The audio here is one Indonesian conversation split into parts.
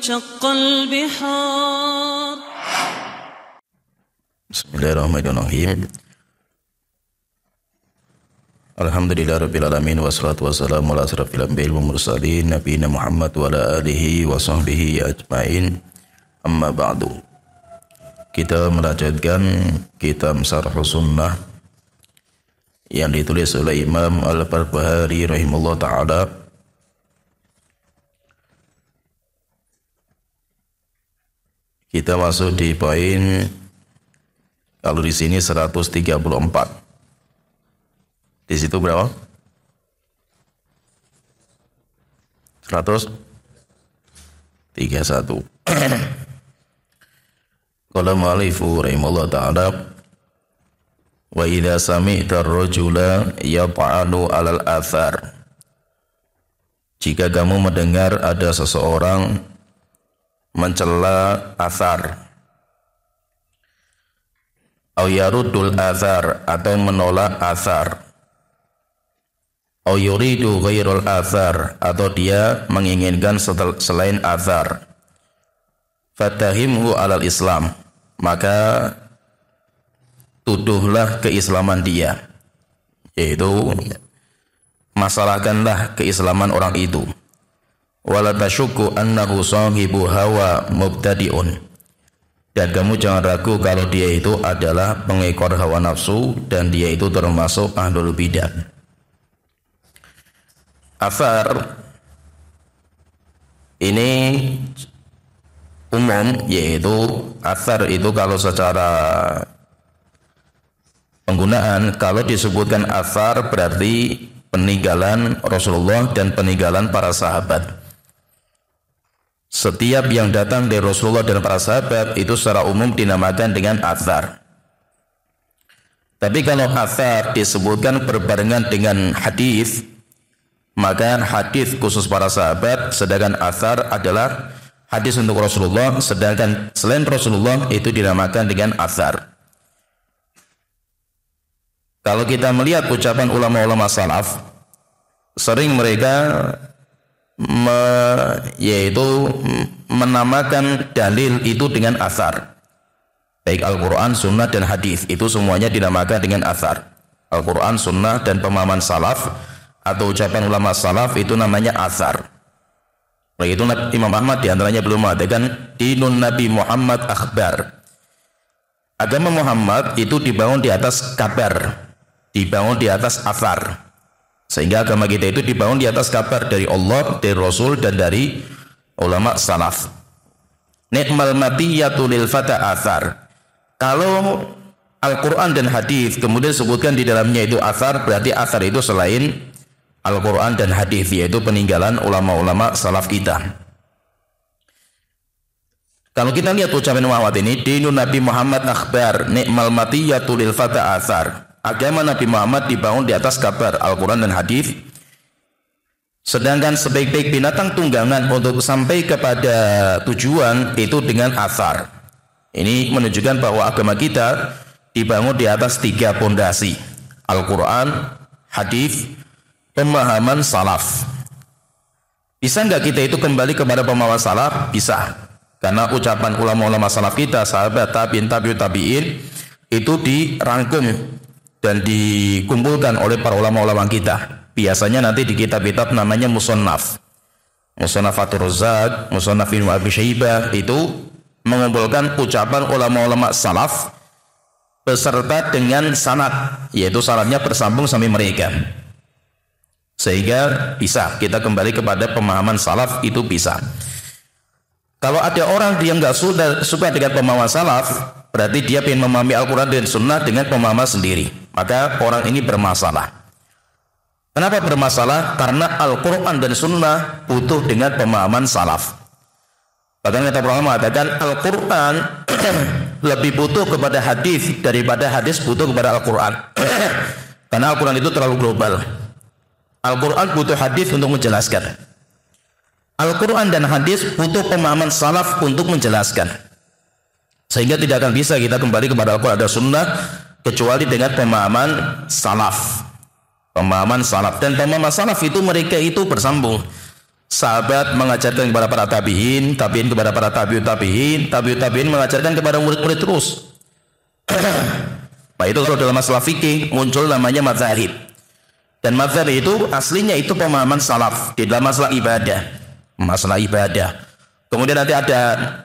شق البحار. Bismillahirrahmanirrahim. Alhamdulillahirabbil alamin wassalatu wassalamu ala asyrafil anbiya'i wal mursalin nabiyina Muhammad wa ala alihi wa sahbihi ajmain. Amma ba'du. Kita melanjutkan kitab Syarhus Sunnah yang ditulis oleh Imam Al-Barbahari rahimahullah taala. Kita masuk di poin, kalau di sini 134. Di situ berapa? 131. Qala mu'allifu rahimahullah ta'ala, wa idza sami'ta ar-rajula yata'anu 'alal athar. Jika kamu mendengar ada seseorang mencela athar, au yaruddul athar, atau menolak athar, au yuridu ghairul athar, atau dia menginginkan selain athar, fatahimhu alal Islam, maka tuduhlah keislaman dia, yaitu masalahkanlah keislaman orang itu. Wala tasyukku annahu sahibu hawa mubtadi'un, dan kamu jangan ragu kalau dia itu adalah pengekor hawa nafsu dan dia itu termasuk ahlul bidah. Athar ini umum, yaitu athar itu kalau secara penggunaan, kalau disebutkan athar berarti peninggalan Rasulullah dan peninggalan para sahabat. Setiap yang datang dari Rasulullah dan para sahabat itu secara umum dinamakan dengan athar. Tapi kalau athar disebutkan berbarengan dengan hadis, maka hadis khusus para sahabat, sedangkan athar adalah hadis untuk Rasulullah, sedangkan selain Rasulullah itu dinamakan dengan athar. Kalau kita melihat ucapan ulama-ulama salaf, sering mereka yaitu menamakan dalil itu dengan athar. Baik Al-Quran, Sunnah, dan hadis, itu semuanya dinamakan dengan athar. Al-Quran, Sunnah, dan pemahaman salaf atau ucapan ulama salaf itu namanya athar. Oleh itu Imam Ahmad diantaranya belum mengatakan dinun Nabi Muhammad akhbar. Agama Muhammad itu dibangun di atas kabar, dibangun di atas athar. Sehingga agama kita itu dibangun di atas kabar dari Allah, dari Rasul, dan dari ulama salaf. Ni'mal matiyatu lil fata athar. Kalau Al-Quran dan hadis kemudian sebutkan di dalamnya itu athar, berarti athar itu selain Al-Quran dan hadis, yaitu peninggalan ulama-ulama salaf kita. Kalau kita lihat ucapan Muhammad ini, dinun Nabi Muhammad akhbar, ni'mal matiyatu lil fata athar. Agama Nabi Muhammad dibangun di atas kabar Al-Quran dan hadis. Sedangkan sebaik-baik binatang tunggangan untuk sampai kepada tujuan itu dengan athar. Ini menunjukkan bahwa agama kita dibangun di atas 3 pondasi: Al-Quran, hadis, pemahaman salaf. Bisa enggak kita itu kembali kepada pemahaman salaf? Bisa. Karena ucapan ulama-ulama salaf kita, sahabat, tabi'in, tabi'ut tabi'in, itu dirangkum dan dikumpulkan oleh para ulama-ulama kita. Biasanya nanti di kitab-kitab namanya musannaf. Musannaf At-Razzaq, Musannaf Ibnu Abi Syaibah, itu mengumpulkan ucapan ulama-ulama salaf beserta dengan sanad, yaitu sanadnya bersambung sampai mereka. Sehingga bisa kita kembali kepada pemahaman salaf, itu bisa. Kalau ada orang yang nggak suka dengan pemahaman salaf, berarti dia ingin memahami Al-Quran dan Sunnah dengan pemahaman sendiri, maka orang ini bermasalah. Kenapa bermasalah? Karena Al-Quran dan Sunnah butuh dengan pemahaman salaf. Bahkan kata ulama mengatakan Al-Quran lebih butuh kepada hadis daripada hadis butuh kepada Al-Quran. Karena Al-Quran itu terlalu global. Al-Quran butuh hadis untuk menjelaskan. Al-Quran dan hadis butuh pemahaman salaf untuk menjelaskan. Sehingga tidak akan bisa kita kembali kepada Al-Quran dan Sunnah kecuali dengan pemahaman salaf. Pemahaman salaf, dan pemahaman salaf itu mereka itu bersambung. sahabat mengajarkan kepada para tabi'in, tabi'in kepada para tabi'ut tabi'in, tabi'ut tabi'in mengajarkan kepada murid-murid terus. Nah, itu kalau dalam masalah fikih muncul namanya mazhab. Dan mazhab itu aslinya itu pemahaman salaf di dalam masalah ibadah. Masalah ibadah. Kemudian nanti ada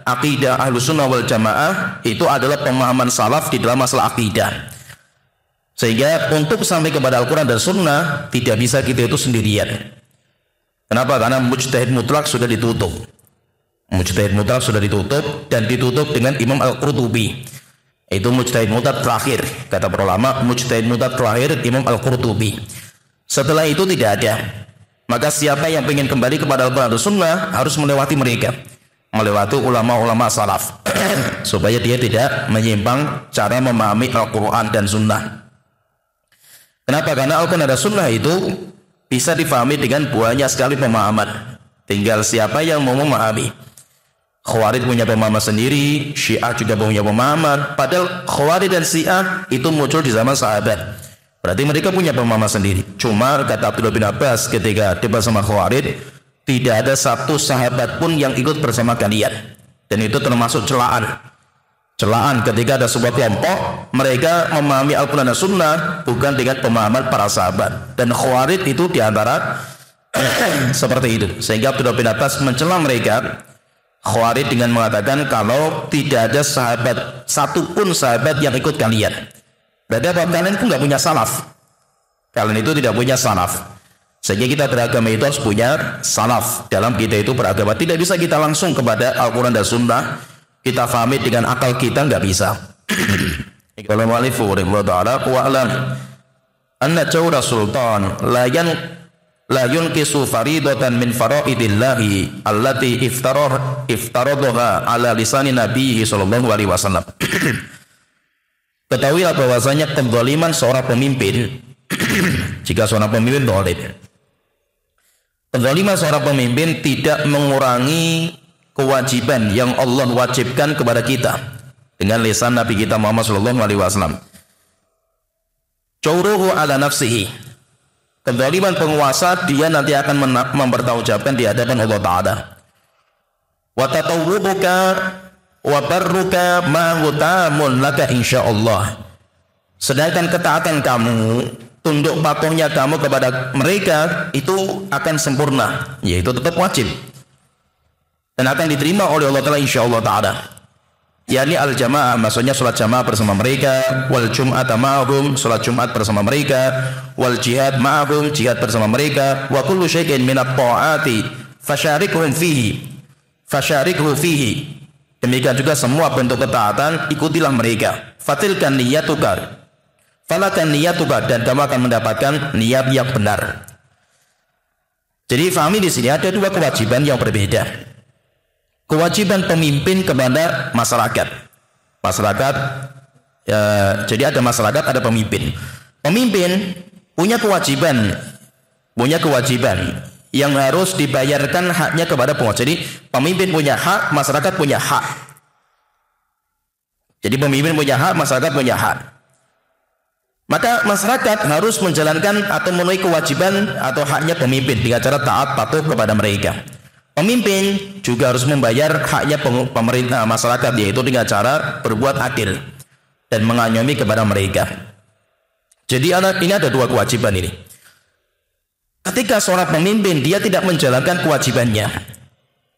akidah Ahlus Sunnah wal Jamaah, itu adalah pemahaman salaf di dalam masalah akidah. Sehingga untuk sampai kepada Al-Quran dan Sunnah tidak bisa kita itu sendirian. Kenapa? Karena mujtahid mutlak sudah ditutup. Mujtahid mutlak sudah ditutup dan ditutup dengan Imam Al-Qurtubi. Itu mujtahid mutlak terakhir. Kata para ulama, mujtahid mutlak terakhir Imam Al-Qurtubi. Setelah itu tidak ada. Maka siapa yang ingin kembali kepada Al-Quran dan Sunnah harus melewati mereka, melewati ulama-ulama salaf supaya dia tidak menyimpang cara memahami Al-Quran dan Sunnah. Kenapa? Karena Al-Quran dan Sunnah itu bisa difahami dengan banyak sekali pemahaman. Tinggal siapa yang mau memahami. Khawarij punya pemahaman sendiri, Syiah juga punya pemahaman. Padahal Khawarij dan Syiah itu muncul di zaman sahabat. Berarti mereka punya pemahaman sendiri. Cuma kata Abdullah bin Abbas ketika debat sama Khawarij, tidak ada satu sahabat pun yang ikut bersama kalian. Dan itu termasuk celaan. Celaan ketika ada sebuah kelompok mereka memahami Al-Quran dan Sunnah bukan dengan pemahaman para sahabat. Dan Khawarij itu diantara seperti itu. Sehingga Abdullah bin Abbas mencela mereka Khawarij dengan mengatakan kalau tidak ada sahabat satupun sahabat yang ikut kalian. Berarti apa? Kalian itu nggak punya salaf. Kalian itu tidak punya salaf. Sehingga kita beragama itu harus punya salaf. Dalam kita itu beragama tidak bisa kita langsung kepada Al-Quran dan Sunnah kita fahami dengan akal kita, nggak bisa. Kalau mu'allifu rahimahullah ta'ala wa'alam anna jawra sultan la yunkisu faridatan min faraidillahi allati iftaradhaha ala lisani nabiyhi sallallahu alaihi wasallam. Ketahuilah bahwasanya kezaliman seorang pemimpin jika seorang pemimpin zalim, kezaliman seorang pemimpin tidak mengurangi kewajiban yang Allah wajibkan kepada kita dengan lisan Nabi kita Muhammad sallallahu alaihi wasallam. Jauruhu ala nafsihi. Kezaliman penguasa dia nanti akan mempertanggungjawabkan di hadapan Allah Ta'ala. Wa tatawwubuka wa barruka ma hutamun laka insyaallah. Sedangkan ketaatan kamu, tunduk patuhnya kamu kepada mereka itu akan sempurna, yaitu tetap wajib. Dan akan diterima oleh Allah Ta'ala insyaallah ta'ala. yakni al-jamaah, maksudnya sholat jamaah bersama mereka, wal jum'ata ma'ahum, sholat jumat bersama mereka, wal jihad ma'ahum, jihad bersama mereka, wa kullu syai'in minat ta'ati fasyarikhum fihi. Demikian juga semua bentuk ketaatan ikutilah mereka. Fatilkan niyatuka, falakan niyatuka, dan kamu akan mendapatkan niat yang benar. Jadi fahami di sini ada dua kewajiban yang berbeda. Kewajiban pemimpin kepada masyarakat. Jadi ada masyarakat, ada pemimpin. Pemimpin punya kewajiban yang harus dibayarkan haknya kepada penguasa. Jadi pemimpin punya hak, masyarakat punya hak. Jadi pemimpin punya hak, masyarakat punya hak. Maka masyarakat harus menjalankan atau memenuhi kewajiban atau haknya pemimpin dengan cara taat patuh kepada mereka. Pemimpin juga harus membayar haknya pemerintah masyarakat, yaitu dengan cara berbuat adil dan mengayomi kepada mereka. Jadi ini ada dua kewajiban ini. Ketika seorang pemimpin dia tidak menjalankan kewajibannya,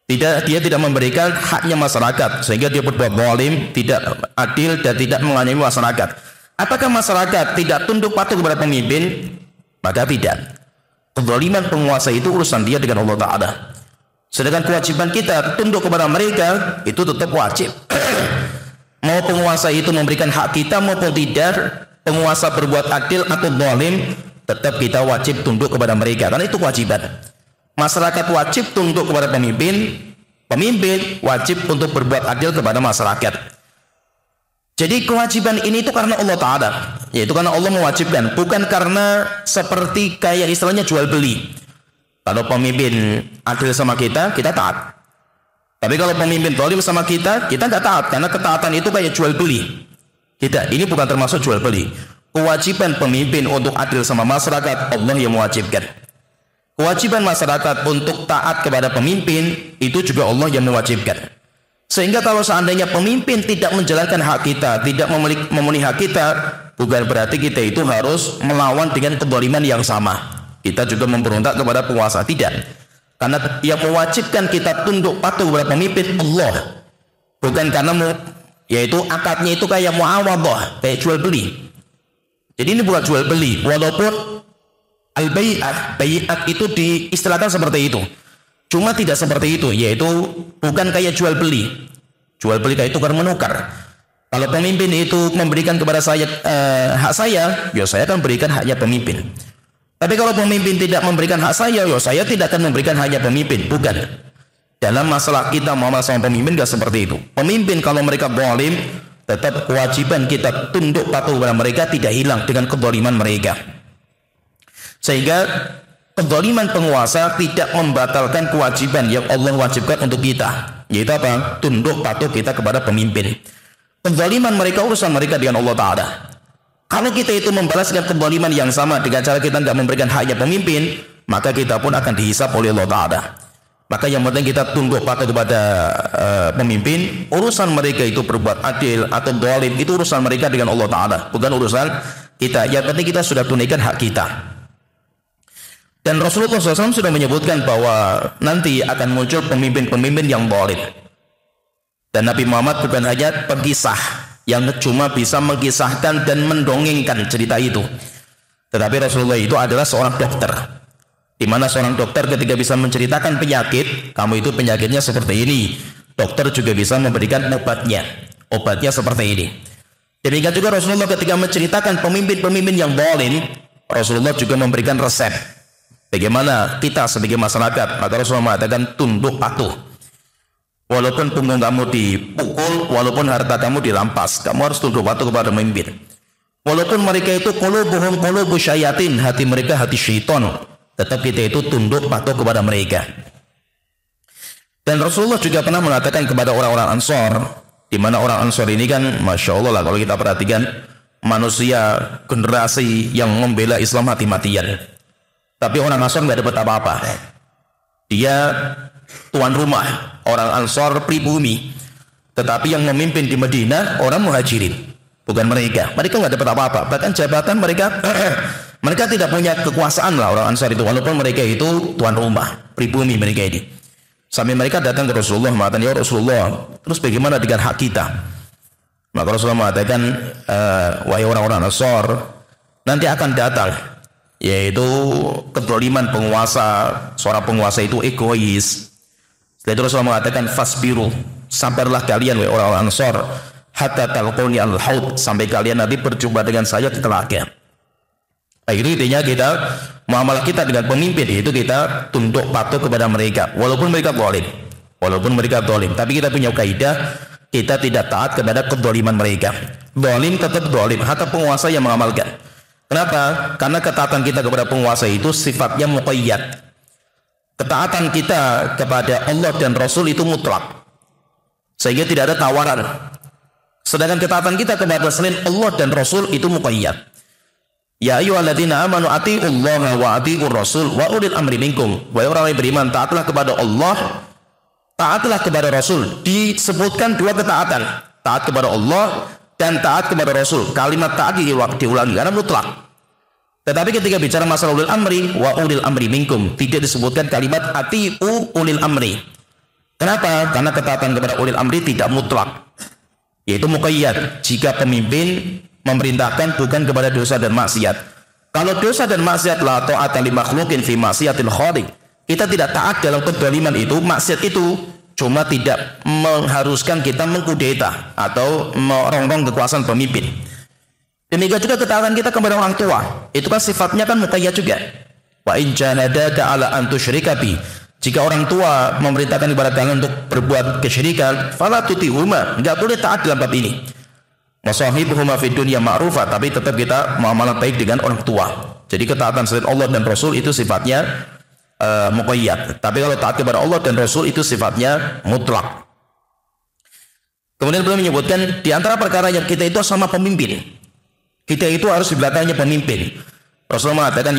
dia tidak memberikan haknya masyarakat, sehingga dia berbuat zalim, tidak adil dan tidak mengayomi masyarakat. Apakah masyarakat tidak tunduk patuh kepada pemimpin? Maka tidak. Kezaliman penguasa itu urusan dia dengan Allah Ta'ala. Sedangkan kewajiban kita tunduk kepada mereka itu tetap wajib. Mau penguasa itu memberikan hak kita maupun tidak, penguasa berbuat adil atau zalim, tetap kita wajib tunduk kepada mereka, karena itu kewajiban. Masyarakat wajib tunduk kepada pemimpin, pemimpin wajib untuk berbuat adil kepada masyarakat. Jadi kewajiban ini itu karena Allah Ta'ala, yaitu karena Allah mewajibkan, bukan karena seperti kayak istilahnya jual beli. Kalau pemimpin adil sama kita, kita taat. Tapi kalau pemimpin zalim sama kita, kita nggak taat, karena ketaatan itu kayak jual beli. Tidak, ini bukan termasuk jual beli. Kewajiban pemimpin untuk adil sama masyarakat, Allah yang mewajibkan. Kewajiban masyarakat untuk taat kepada pemimpin itu juga Allah yang mewajibkan. Sehingga kalau seandainya pemimpin tidak menjalankan hak kita, tidak memenuhi hak kita, bukan berarti kita itu harus melawan dengan kezaliman yang sama. Kita juga memberontak kepada penguasa, tidak. Karena yang mewajibkan kita tunduk patuh kepada pemimpin Allah. Bukan karena yaitu akadnya itu kayak muawadhah, kayak jual beli. Jadi ini bukan jual beli, walaupun al-bai'at itu diistilahkan seperti itu. Cuma tidak seperti itu, yaitu bukan kayak jual beli. Jual beli kayak tukar menukar. Kalau pemimpin itu memberikan kepada saya hak saya, ya saya akan berikan haknya pemimpin. Tapi kalau pemimpin tidak memberikan hak saya, ya saya tidak akan memberikan haknya pemimpin. Bukan. Dalam masalah kita muamalah sama pemimpin gak seperti itu. Pemimpin kalau mereka zalim, tetap kewajiban kita tunduk patuh kepada mereka tidak hilang dengan kezaliman mereka. Sehingga kezaliman penguasa tidak membatalkan kewajiban yang Allah wajibkan untuk kita, yaitu apa? Tunduk patuh kita kepada pemimpin. Kezaliman mereka urusan mereka dengan Allah Ta'ala. Kalau kita itu membalas dengan kezaliman yang sama dengan cara kita tidak memberikan haknya pemimpin, maka kita pun akan dihisab oleh Allah Ta'ala. Maka yang penting kita tunduk patuh kepada pemimpin. Urusan mereka itu berbuat adil atau zalim, itu urusan mereka dengan Allah Ta'ala, bukan urusan kita. Yang penting kita sudah tunaikan hak kita. Dan Rasulullah SAW sudah menyebutkan bahwa nanti akan muncul pemimpin-pemimpin yang zalim. Dan Nabi Muhammad bukan hanya pengkisah yang cuma bisa mengkisahkan dan mendongengkan cerita itu, tetapi Rasulullah itu adalah seorang dokter, di mana seorang dokter ketika bisa menceritakan penyakit, kamu itu penyakitnya seperti ini, dokter juga bisa memberikan obatnya seperti ini. Demikian juga Rasulullah ketika menceritakan pemimpin-pemimpin yang zalim, Rasulullah juga memberikan resep bagaimana kita sebagai masyarakat. Maka Rasulullah mengatakan tunduk patuh. Walaupun punggung kamu dipukul, walaupun harta kamu dirampas, kamu harus tunduk patuh kepada pemimpin. Walaupun mereka itu qulubuhum qulubu syayatin, hati mereka hati syaitan, tetap kita itu tunduk patuh kepada mereka. Dan Rasulullah juga pernah mengatakan kepada orang-orang Ansor, di mana orang Ansor ini kan Masya Allah lah, kalau kita perhatikan manusia generasi yang membela Islam mati-matian. Tapi orang Ansor nggak dapat apa-apa. Dia tuan rumah, orang Ansor pribumi. Tetapi yang memimpin di Madinah orang Muhajirin, bukan mereka. Mereka nggak dapat apa-apa. Bahkan jabatan mereka mereka tidak punya kekuasaan lah orang Ansar itu, walaupun mereka itu tuan rumah, pribumi mereka ini. Sampai mereka datang ke Rasulullah mengatakan, ya Rasulullah, terus bagaimana dengan hak kita? Maka Rasulullah mengatakan, wahai orang-orang Ansar, nanti akan datang, yaitu kezaliman penguasa. Seorang penguasa itu egois. Setelah itu Rasulullah mengatakan, fasbiru, sabarlah kalian wahai orang-orang Ansar, hatta talquni al-haud, sampai kalian nanti berjumpa dengan saya di telaga. Itu intinya kita muamalah kita dengan pemimpin itu kita tunduk patuh kepada mereka, walaupun mereka zalim, tapi kita punya kaidah, kita tidak taat kepada kezaliman mereka. Zalim tetap zalim, hatta penguasa yang mengamalkan. Kenapa? Karena ketaatan kita kepada penguasa itu sifatnya muqayyad. Ketaatan kita kepada Allah dan Rasul itu mutlak, sehingga tidak ada tawaran. Sedangkan ketaatan kita kepada selain Allah dan Rasul itu muqayyad. Ya ayyuhalladzina amanu atiiullaha wa atiiur rasul wa ulil amri minkum. Wahai orang yang beriman, taatlah kepada Allah, taatlah kepada Rasul. Disebutkan dua ketaatan, taat kepada Allah dan taat kepada Rasul. Kalimat taat diulangi karena mutlak. Tetapi ketika bicara masalah ulil amri, wa ulil amri minkum, tidak disebutkan kalimat atiiu ulil amri. Kenapa? Karena ketaatan kepada ulil amri tidak mutlak, yaitu muqayyad. Jika pemimpin memerintahkan bukan kepada dosa dan maksiat. Kalau dosa dan maksiat la ta'ata li makhluqin fi maksiatil khaliq, kita tidak taat dalam kezaliman itu. Maksiat itu cuma tidak mengharuskan kita mengkudeta atau merongrong kekuasaan pemimpin. Demikian juga ketaatan kita kepada orang tua, itu kan sifatnya kan muqayyad juga. Wa in janadaka ala an tusyrika bi, jika orang tua memerintahkan kepada kalian untuk berbuat kesyirikan, fala tutihuma, enggak boleh taat dalam bab ini. Wasahibuhuma fid dunya ma'rufa, tapi tetap kita muamalah baik dengan orang tua. Jadi ketaatan selain Allah dan Rasul itu sifatnya muqayyad. Tapi kalau taat kepada Allah dan Rasul itu sifatnya mutlak. Kemudian beliau menyebutkan di antara perkara yang kita itu sama pemimpin, kita itu harus di belakangnya pemimpin. Rasulullah mengatakan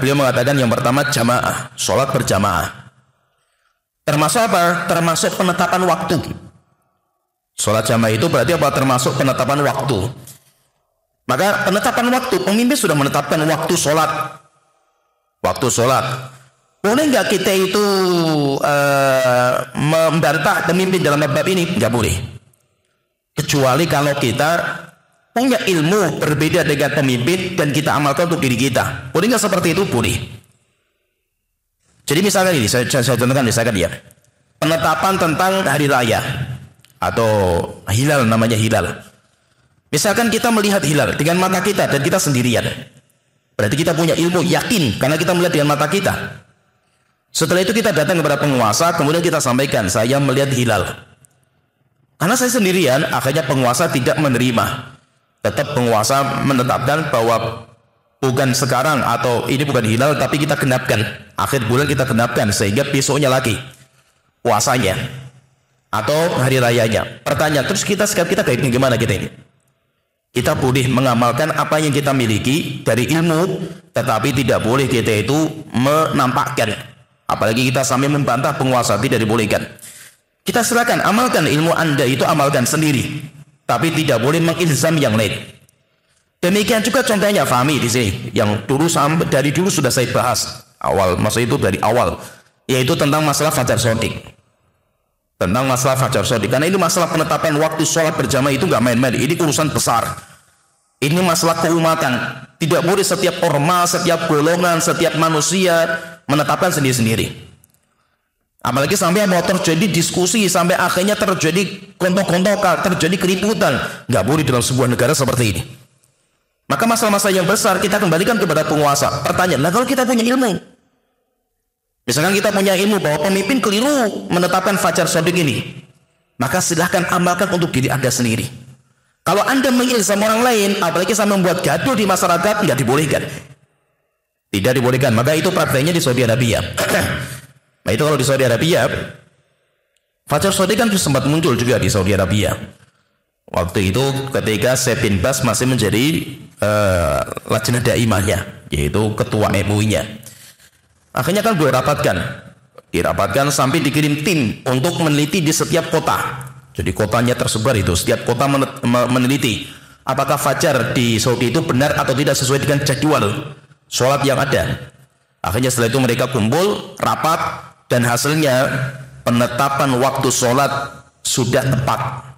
beliau mengatakan yang pertama jamaah, sholat berjamaah. Termasuk apa? Termasuk penetapan waktu. Sholat jamaah itu berarti apa? Termasuk penetapan waktu. Maka penetapan waktu, pemimpin sudah menetapkan waktu sholat. Waktu sholat. Boleh nggak kita itu membantah pemimpin dalam bab ini? Nggak boleh. Kecuali kalau kita punya ilmu berbeda dengan pemimpin dan kita amalkan untuk diri kita. Boleh nggak seperti itu? Boleh. Jadi misalkan ini, saya contohkan misalkan ya. Penetapan tentang hari raya atau hilal, namanya hilal. Misalkan kita melihat hilal dengan mata kita dan kita sendirian. Berarti kita punya ilmu yakin karena kita melihat dengan mata kita. Setelah itu kita datang kepada penguasa, kemudian kita sampaikan, saya melihat hilal. Karena saya sendirian, akhirnya penguasa tidak menerima. Tetap penguasa menetapkan bahwa bukan sekarang atau ini bukan hilal, tapi kita genapkan. Akhir bulan kita genapkan sehingga besoknya lagi puasanya atau hari rayanya. Pertanyaan, terus kita kayak gimana kita ini? Kita boleh mengamalkan apa yang kita miliki dari ilmu, tetapi tidak boleh kita itu menampakkan. Apalagi kita sambil membantah penguasa, tidak dibolehkan. Kita silakan amalkan ilmu Anda itu, amalkan sendiri, tapi tidak boleh mengilzam yang lain. Demikian juga contohnya Fahmi di sini, yang dari dulu sudah saya bahas masa itu dari awal, yaitu tentang masalah fajar shodiq. Tentang masalah fajar shodiq, karena ini masalah penetapan waktu sholat berjamaah itu nggak main-main. Ini urusan besar. Ini masalah keumatan. Tidak boleh setiap ormas, setiap golongan, setiap manusia menetapkan sendiri-sendiri. Apalagi sampai mau terjadi diskusi, sampai akhirnya terjadi kontok-kontokan, terjadi keributan. Nggak boleh dalam sebuah negara seperti ini. Maka masalah-masalah yang besar kita kembalikan kepada penguasa. Pertanyaan, nah kalau kita punya ilmu, misalkan kita punya ilmu bahwa pemimpin keliru menetapkan fajar shodiq ini, maka silahkan amalkan untuk diri Anda sendiri. Kalau Anda mengilzam orang lain, apalagi sampai membuat gaduh di masyarakat, nggak dibolehkan. Tidak dibolehkan. Maka itu prakteknya di Saudi Arabia. Nah itu kalau di Saudi Arabia, fajar shodiq kan sempat muncul juga di Saudi Arabia. Waktu itu ketika Syekh bin Baz masih menjadi lajnah daimahnya, yaitu ketua MUI-nya. Akhirnya kan dirapatkan sampai dikirim tim untuk meneliti di setiap kota. Jadi kotanya tersebar itu, setiap kota meneliti apakah fajar di Saudi itu benar atau tidak sesuai dengan jadwal sholat yang ada. Akhirnya setelah itu mereka kumpul, rapat, dan hasilnya penetapan waktu sholat sudah tepat.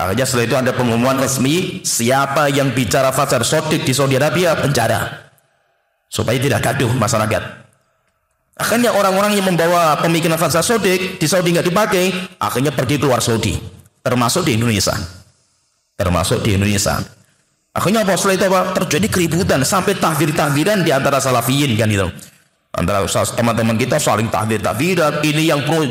Akhirnya setelah itu ada pengumuman resmi, siapa yang bicara fajar shodiq di Saudi Arabia penjara, supaya tidak gaduh masyarakat. Akhirnya orang-orang yang membawa pemikiran fajar shodiq di Saudi nggak dipakai, akhirnya pergi keluar Saudi, termasuk di Indonesia. Akhirnya apa? Setelah itu apa? Terjadi keributan sampai tahdir-tahdiran di antara salafiyin kan itu. Antara teman-teman kita saling tahdir-tahdiran. Ini yang pro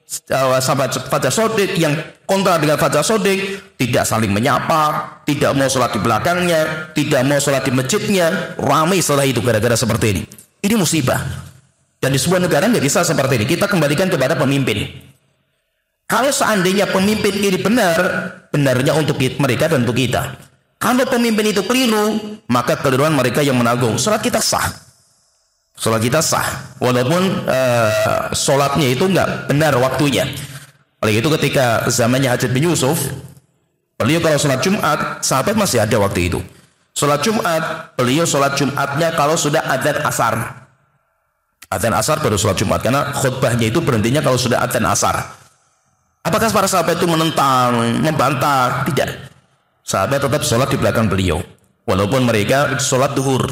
sahabat fajar shodiq, yang kontra dengan fajar shodiq, tidak saling menyapa, tidak mau sholat di belakangnya, tidak mau sholat di masjidnya. Ramai setelah itu gara-gara seperti ini. Ini musibah. Dan di sebuah negara nggak bisa seperti ini. Kita kembalikan kepada pemimpin. Kalau seandainya pemimpin ini benar, benarnya untuk mereka dan untuk kita. Kalau pemimpin itu keliru, maka keliruan mereka yang menanggung. Sholat kita sah. Walaupun sholatnya itu nggak benar waktunya. Oleh itu ketika zamannya Hajjaj bin Yusuf, beliau kalau sholat Jumat, sahabat masih ada waktu itu. Sholat Jumat, beliau sholat Jumatnya kalau sudah adzan asar. Adzan asar baru sholat Jumat, karena khutbahnya itu berhentinya kalau sudah adzan asar. Apakah para sahabat itu menentang, membantah? Tidak. Sahabat tetap sholat di belakang beliau. Walaupun mereka sholat duhur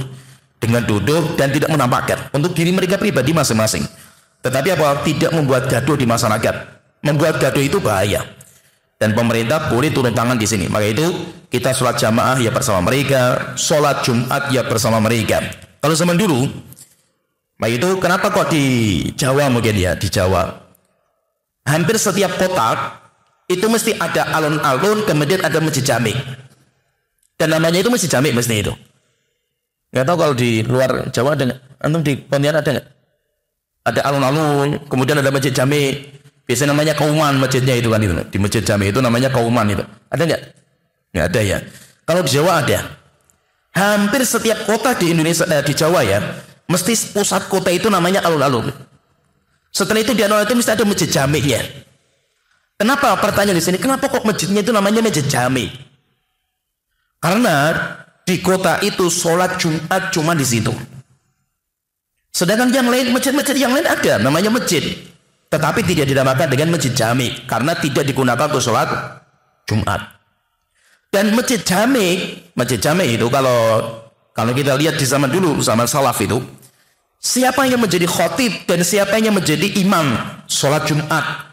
dengan duduk dan tidak menampakkan untuk diri mereka pribadi masing-masing. Tetapi apa? Tidak membuat gaduh di masyarakat. Membuat gaduh itu bahaya. Dan pemerintah boleh turun tangan di sini. Maka itu kita sholat jamaah ya bersama mereka, sholat Jumat ya bersama mereka. Kalau zaman dulu, maka itu kenapa kok di Jawa mungkin ya, di Jawa hampir setiap kota itu mesti ada alun-alun, kemudian ada masjid jami. Dan namanya itu masjid jami mesti itu. Nggak tahu kalau di luar Jawa ada nggak? Antum di Pontianak ada nggak? Ada alun-alun, kemudian ada masjid jami. Biasanya namanya kauman masjidnya itu kan itu. Di masjid jami itu namanya kauman itu. Ada nggak? Nggak ada ya. Kalau di Jawa ada. Hampir setiap kota di Indonesia, di Jawa ya, mesti pusat kota itu namanya alun-alun. Setelah itu di alun-alun itu mesti ada masjid jami'nya. Kenapa? Pertanyaan di sini, kenapa kok masjidnya itu namanya masjid jami'? Karena di kota itu sholat Jumat cuma di situ. Sedangkan yang lain, masjid-masjid yang lain ada namanya masjid, tetapi tidak dinamakan dengan masjid jami' karena tidak digunakan untuk sholat Jumat. Dan masjid jami itu kalau kita lihat di zaman dulu, zaman salaf itu, siapa yang menjadi khotib dan siapa yang menjadi imam sholat Jumat,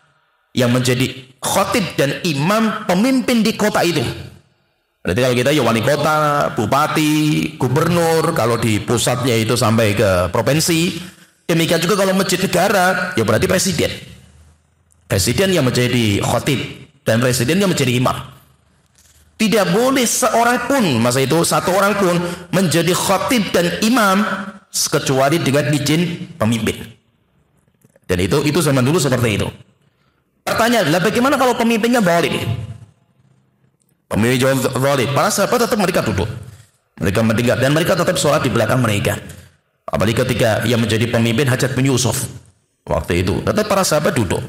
yang menjadi khotib dan imam pemimpin di kota itu. Berarti kalau kita ya wali kota, bupati, gubernur, kalau di pusatnya itu sampai ke provinsi. Demikian juga kalau masjid negara, ya berarti presiden. Presiden yang menjadi khotib dan presiden yang menjadi imam. Tidak boleh seorang pun, masa itu satu orang pun menjadi khatib dan imam kecuali dengan izin pemimpin. Dan itu zaman dulu seperti itu. Pertanyaan, bagaimana kalau pemimpinnya zalim? Pemimpin zalim, para sahabat tetap mereka duduk, mereka mendengar dan mereka tetap sholat di belakang mereka. Apalagi ketika yang menjadi pemimpin Hajjaj bin Yusuf waktu itu, tetap para sahabat duduk.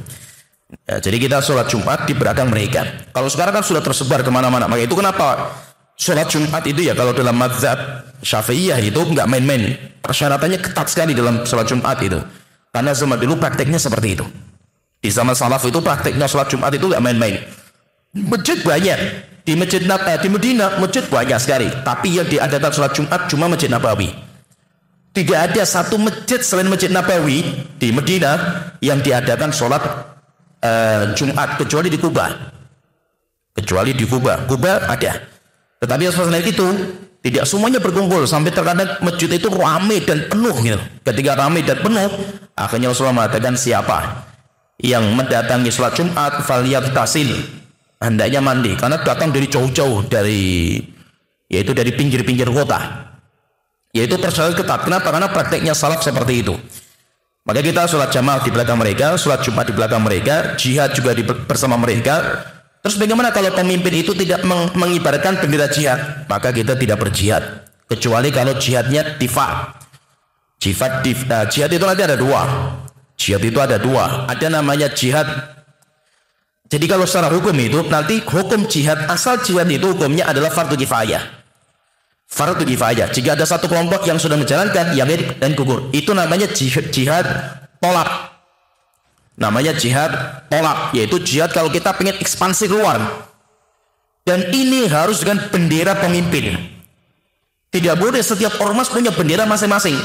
Ya, jadi kita sholat Jumat di belakang mereka. Kalau sekarang kan sudah tersebar kemana-mana. Maka itu kenapa sholat Jumat itu ya kalau dalam mazhab Syafi'iyah itu nggak main-main. Persyaratannya ketat sekali dalam sholat Jumat itu. Karena zaman dulu prakteknya seperti itu. Di zaman salaf itu prakteknya sholat Jumat itu nggak main-main. Masjid banyak di Medina masjid banyak sekali. Tapi yang diadakan sholat Jumat cuma Masjid Nabawi. Tidak ada satu masjid selain Masjid Nabawi di Medina yang diadakan sholat Jumat kecuali di Kuba. Kuba ada. Tetapi selain itu tidak semuanya berkumpul sampai terkadang masjid itu ramai dan penuh gitu. Ketika ramai dan penuh, akhirnya Rasulullah mengatakan siapa yang mendatangi sholat Jumat falyagtasil, hendaknya mandi karena datang dari jauh-jauh yaitu dari pinggir-pinggir kota. Yaitu persyaratan ketat. Kenapa? Karena prakteknya salaf seperti itu. Maka kita sholat jamaah di belakang mereka, sholat Jumat di belakang mereka, jihad juga bersama mereka. Terus bagaimana kalau pemimpin itu tidak mengibarkan bendera jihad? Maka kita tidak berjihad. Kecuali kalau jihadnya difa. Jihad itu nanti ada dua. Jihad itu ada dua. Ada namanya jihad. Jadi kalau secara hukum itu, nanti hukum jihad, asal jihad itu hukumnya adalah fardu kifayah. Fardu kifayah. Jika ada satu kelompok yang sudah menjalankan, yang lain dan gugur, itu namanya jihad tolak. Namanya jihad tolak, yaitu jihad kalau kita pengen ekspansi keluar. Dan ini harus dengan bendera pemimpin. Tidak boleh setiap ormas punya bendera masing-masing.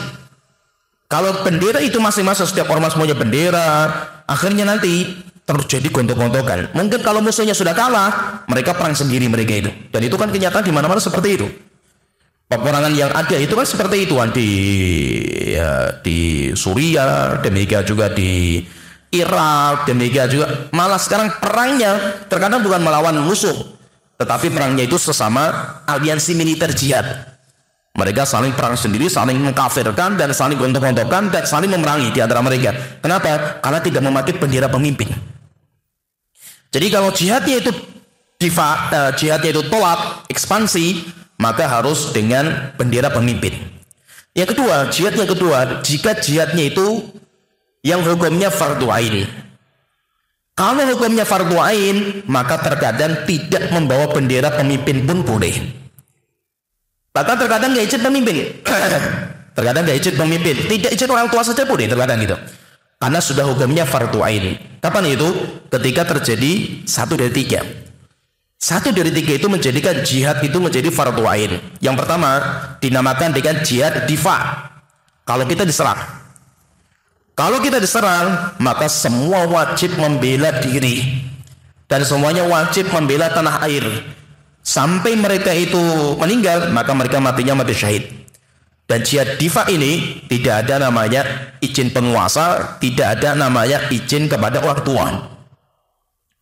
Kalau bendera itu masing-masing, setiap ormas punya bendera, akhirnya nanti terjadi gontok-gontokan. Mungkin kalau musuhnya sudah kalah, mereka perang sendiri mereka itu. Dan itu kan kenyataan di mana-mana seperti itu. Peperangan yang ada itu kan seperti itu di Suriah, demikian juga di Irak, demikian juga malah sekarang perangnya terkadang bukan melawan musuh, tetapi perangnya itu sesama aliansi militer jihad. Mereka saling perang sendiri, saling mengkafirkan dan saling gontok-gontokan dan saling memerangi di antara mereka. Kenapa? Karena tidak memakai bendera pemimpin. Jadi kalau jihadnya itu tolak, ekspansi, maka harus dengan bendera pemimpin. Yang kedua, jika jihadnya itu yang hukumnya fardu ain. Kalau hukumnya fardu ain, maka terkadang tidak membawa bendera pemimpin pun boleh. Bahkan terkadang nggak izin pemimpin. Tidak izin orang tua saja boleh terkadang gitu. Karena sudah hukumnya fardu ain. Kapan itu? Ketika terjadi satu dari tiga itu menjadikan jihad itu menjadi fardu ain. Yang pertama dinamakan dengan jihad difa. Kalau kita diserang, maka semua wajib membela diri dan semuanya wajib membela tanah air. Sampai mereka itu meninggal, maka mereka matinya mati syahid. Dan jihad difa ini tidak ada namanya izin penguasa, tidak ada namanya izin kepada orang tua.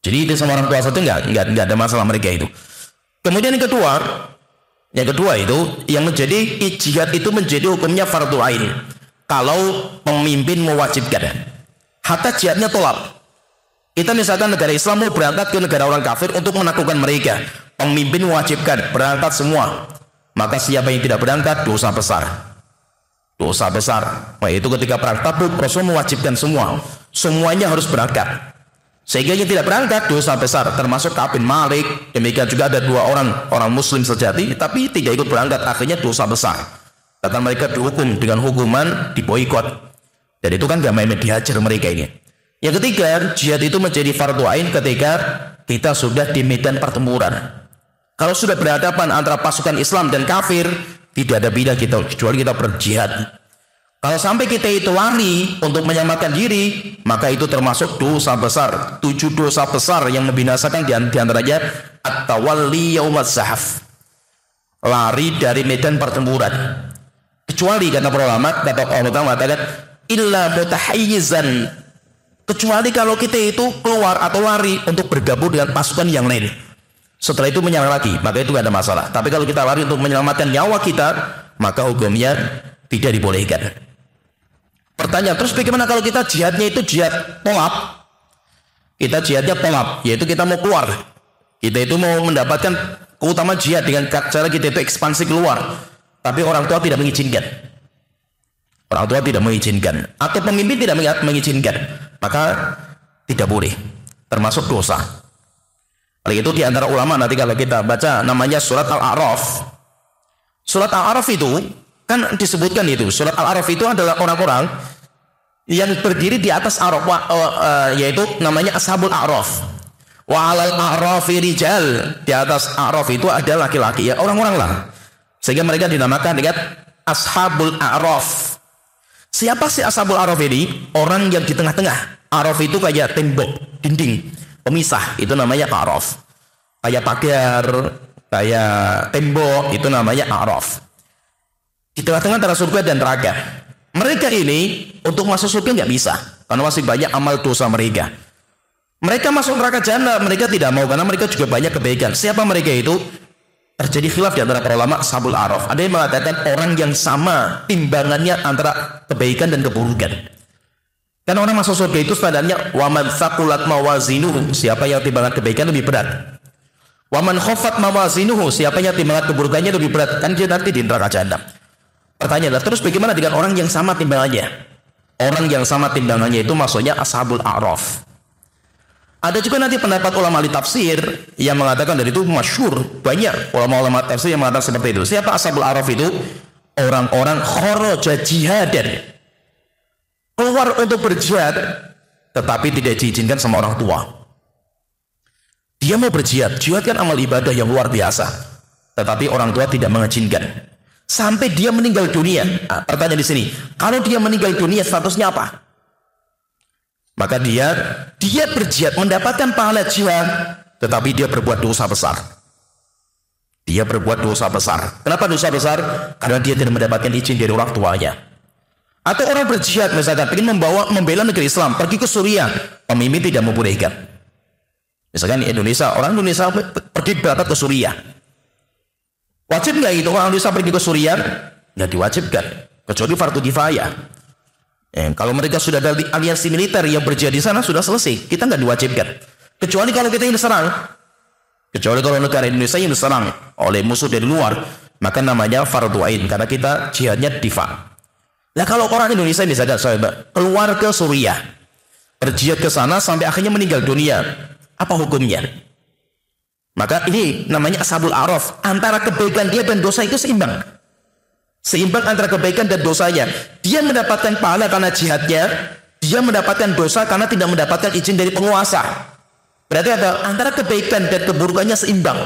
Jadi itu sama orang tua saja enggak ada masalah mereka itu. Kemudian yang kedua itu yang menjadi jihad itu menjadi hukumnya fardu ain. Kalau pemimpin mewajibkan, hatta jihadnya tolak. Kita misalkan negara Islam mau berangkat ke negara orang kafir untuk menaklukkan mereka, pemimpin mewajibkan berangkat semua. maka siapa yang tidak berangkat dosa besar. Dosa besar. Nah, itu ketika perang Tabuk Rasul mewajibkan semuanya harus berangkat. Sehingga yang tidak berangkat dosa besar, termasuk Ka'ab bin Malik. Demikian juga ada 2 orang muslim sejati tapi tidak ikut berangkat, akhirnya dosa besar. Bahkan mereka dihukum dengan hukuman diboikot. Dan itu kan gak main-main, dihajar mereka ini. Yang ketiga, jihad itu menjadi fardu ain ketika kita sudah di medan pertempuran. Kalau sudah berhadapan antara pasukan Islam dan kafir, tidak ada beda kita kecuali kita berjihad. Kalau sampai kita itu lari untuk menyelamatkan diri, maka itu termasuk dosa besar. 7 dosa besar yang membinasakan di antaranya at-tawalli yaumaz zahaf. Lari dari medan pertempuran. Kecuali kata para ulama, kata Allah mengatakan illa mutahayyizan. Kecuali kalau kita itu keluar atau lari untuk bergabung dengan pasukan yang lain. Setelah itu menyerang lagi, maka itu tidak ada masalah. Tapi kalau kita lari untuk menyelamatkan nyawa kita, maka hukumnya tidak dibolehkan. Pertanyaan, terus bagaimana kalau kita jihadnya itu jihad tolak? Kita jihadnya tolak, yaitu kita mau keluar. Kita itu mau mendapatkan keutamaan jihad dengan cara kita itu ekspansi keluar. Tapi orang tua tidak mengizinkan. Orang tua tidak mengizinkan. Atau pemimpin tidak mengizinkan. Maka tidak boleh. Termasuk dosa. Oleh itu di antara ulama nanti kalau kita baca namanya surat Al-A'raf. Surat Al-A'raf itu kan disebutkan itu. Surat Al-A'raf itu adalah orang-orang yang berdiri di atas Araf, yaitu namanya Ashabul A'raf. Wa 'alal a'rafi rijal. Di atas A'raf itu ada laki-laki, ya orang-orang lah. Sehingga mereka dinamakan dengan Ashabul A'raf. Siapa sih Ashabul A'raf ini? Orang yang di tengah-tengah. A'raf itu kayak tembok, dinding pemisah, itu namanya A'raf. Kayak pagar, kayak tembok, itu namanya A'raf. Di tengah-tengah antara surga dan neraka. Mereka ini untuk masuk surga nggak bisa, karena masih banyak amal dosa mereka. Mereka masuk neraka jahanam, mereka tidak mau karena mereka juga banyak kebaikan. Siapa mereka itu? Terjadi khilaf di antara para ulama Ashabul A'raf. Ada yang mengatakan orang yang sama timbangannya antara kebaikan dan keburukan. Karena orang masuk surga itu standarnya waman thaqulat mawazinuhu, siapa yang timbangan kebaikan lebih berat. Waman khafat mawazinuhu, siapa yang timbangan keburukannya lebih berat, kan dia nanti di neraka jahanam. Pertanyaannya, terus bagaimana dengan orang yang sama timbangannya? Orang yang sama timbangannya itu maksudnya Ashabul A'raf. Ada juga nanti pendapat ulama ahli tafsir yang mengatakan dari itu masyhur, banyak ulama-ulama tafsir yang mengatakan seperti itu. Siapa Ashabul A'raf itu? Orang-orang kharaja jihadan, keluar untuk berjihad tetapi tidak diizinkan sama orang tua. Dia mau berjihad, jihad kan amal ibadah yang luar biasa, tetapi orang tua tidak mengizinkan. Sampai dia meninggal dunia. Nah, pertanyaan di sini, kalau dia meninggal dunia statusnya apa? Maka dia berjihad mendapatkan pahala jihad, tetapi dia berbuat dosa besar. Dia berbuat dosa besar. Kenapa dosa besar? Karena dia tidak mendapatkan izin dari orang tuanya. Atau orang berjihad misalkan ingin membela negeri Islam, pergi ke Suriah, pemimpin tidak membolehkan. Misalkan di Indonesia, orang Indonesia pergi berangkat ke Suriah. Wajib nggak itu orang Indonesia pergi ke Suriah? Nggak diwajibkan, kecuali fardu kifayah. Kalau mereka sudah ada aliansi militer yang berjihad di sana sudah selesai, kita nggak diwajibkan. Kecuali kalau kita yang diserang, kecuali kalau negara Indonesia yang diserang oleh musuh dari luar, maka namanya fardu ain karena kita jihadnya difa. Nah kalau orang Indonesia misalkan sahabat keluar ke Suriah, berjihad ke sana sampai akhirnya meninggal dunia, apa hukumnya? Maka ini namanya Ashabul A'raf. Antara kebaikan dia dan dosa itu seimbang. Seimbang antara kebaikan dan dosanya. Dia mendapatkan pahala karena jihadnya, dia mendapatkan dosa karena tidak mendapatkan izin dari penguasa. Berarti ada antara kebaikan dan keburukannya seimbang.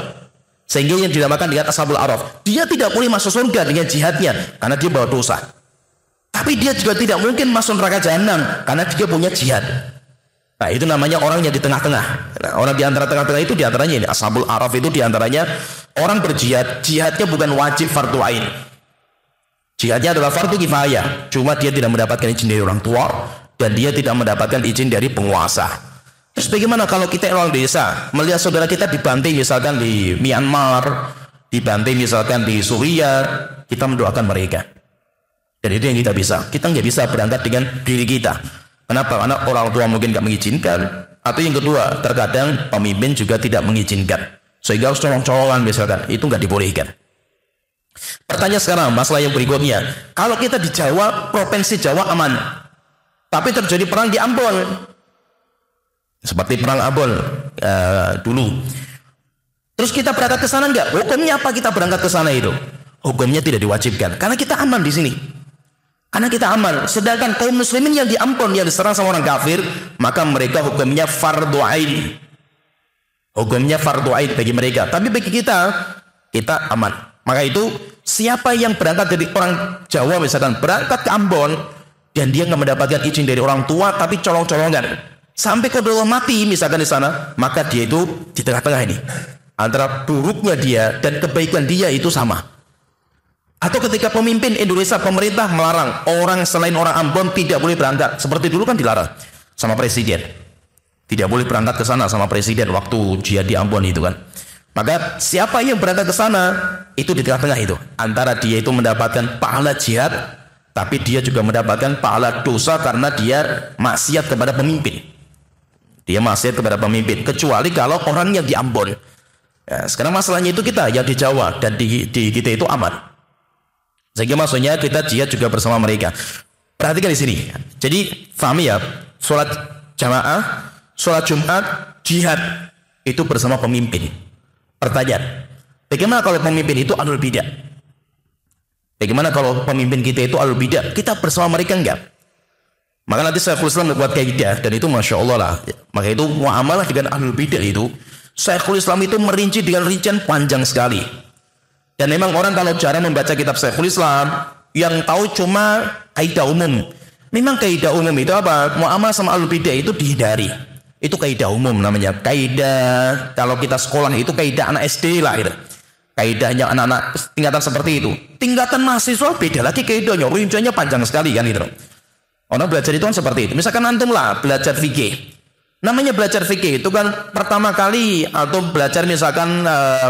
Sehingga yang dinamakan dengan Ashabul A'raf. Dia tidak boleh masuk surga dengan jihadnya karena dia bawa dosa. Tapi dia juga tidak mungkin masuk neraka jahanam karena dia punya jihad. Nah itu namanya orang yang di tengah-tengah. Nah, orang di antara tengah-tengah itu diantaranya ini Ashabul A'raf itu diantaranya orang berjihad. Jihadnya bukan wajib fardu ain. Jihadnya adalah fardu kifayah. Cuma dia tidak mendapatkan izin dari orang tua dan dia tidak mendapatkan izin dari penguasa. Terus bagaimana kalau kita orang desa melihat saudara kita dibanting misalkan di Myanmar, dibanting misalkan di Suriah, kita mendoakan mereka. Dan itu yang kita bisa. Kita nggak bisa berangkat dengan diri kita. Kenapa? Karena orang tua mungkin nggak mengizinkan. Atau yang kedua, terkadang pemimpin juga tidak mengizinkan. Sehingga harus colong-colongan misalkan, itu nggak dibolehkan. Pertanyaan sekarang, masalah yang berikutnya. Kalau kita di Jawa, provinsi Jawa aman. Tapi terjadi perang di Ambon. Seperti perang Ambon dulu. Terus kita berangkat ke sana enggak? Hukumnya apa kita berangkat ke sana itu? Hukumnya tidak diwajibkan. Karena kita aman di sini. Karena kita aman. Sedangkan kaum muslimin yang di Ambon, yang diserang sama orang kafir, maka mereka hukumnya fardhu ain. Hukumnya fardhu ain bagi mereka. Tapi bagi kita aman. Maka itu siapa yang berangkat dari orang Jawa misalkan berangkat ke Ambon dan dia nggak mendapatkan izin dari orang tua tapi colong-colongan sampai kedua mati misalkan di sana, maka dia itu di tengah-tengah ini antara buruknya dia dan kebaikan dia itu sama. Atau ketika pemimpin Indonesia, pemerintah melarang orang selain orang Ambon tidak boleh berangkat, seperti dulu kan dilarang sama presiden, tidak boleh berangkat ke sana sama presiden waktu jihad di Ambon itu kan. Maka siapa yang berangkat ke sana itu di tengah-tengah itu antara dia itu mendapatkan pahala jihad, tapi dia juga mendapatkan pahala dosa karena dia maksiat kepada pemimpin. Dia maksiat kepada pemimpin. Kecuali kalau orang yang di Ambon. Ya, sekarang masalahnya itu kita yang di Jawa dan di kita itu aman. Sehingga maksudnya kita jihad juga bersama mereka. Perhatikan di sini. Jadi fahami ya, sholat jamaah, sholat Jumat, jihad itu bersama pemimpin. Pertanyaan, bagaimana kalau pemimpin itu ahlul bidah? Bagaimana kalau pemimpin kita itu ahlul bidah? Kita bersama mereka enggak? Maka nanti Syekhul Islam membuat kaidah dan itu Masya Allah lah. Maka itu muamalah dengan ahlul bidah itu Syekhul Islam itu merinci dengan rincian panjang sekali. Dan memang orang kalau cara membaca kitab Syekhul Islam yang tahu cuma kaidah umum. Memang kaidah umum itu apa? Muamalah sama ahlul bidah itu dihindari. Itu kaidah umum namanya. Kaidah kalau kita sekolah itu kaidah anak SD lah itu. Kaidahnya anak-anak tingkatan seperti itu. Tingkatan mahasiswa beda lagi kaidahnya. Rinciannya panjang sekali kan itu. Orang belajar itu kan seperti itu. Misalkan antum lah belajar fikih. Namanya belajar fikih itu kan pertama kali atau belajar misalkan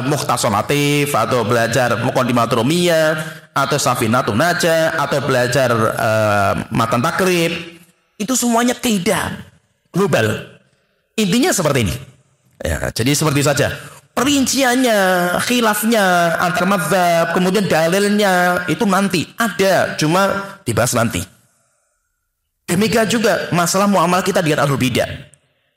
mukhtasar latif atau belajar muqaddimatul rumiyah atau safinatun najah atau belajar matan takrib. Itu semuanya kaidah global. Intinya seperti ini. Ya, jadi seperti saja. Perinciannya, khilafnya, antar mazhab, kemudian dalilnya itu nanti ada, cuma dibahas nanti. Demikian juga masalah muamalah kita dengan ahlul bidah.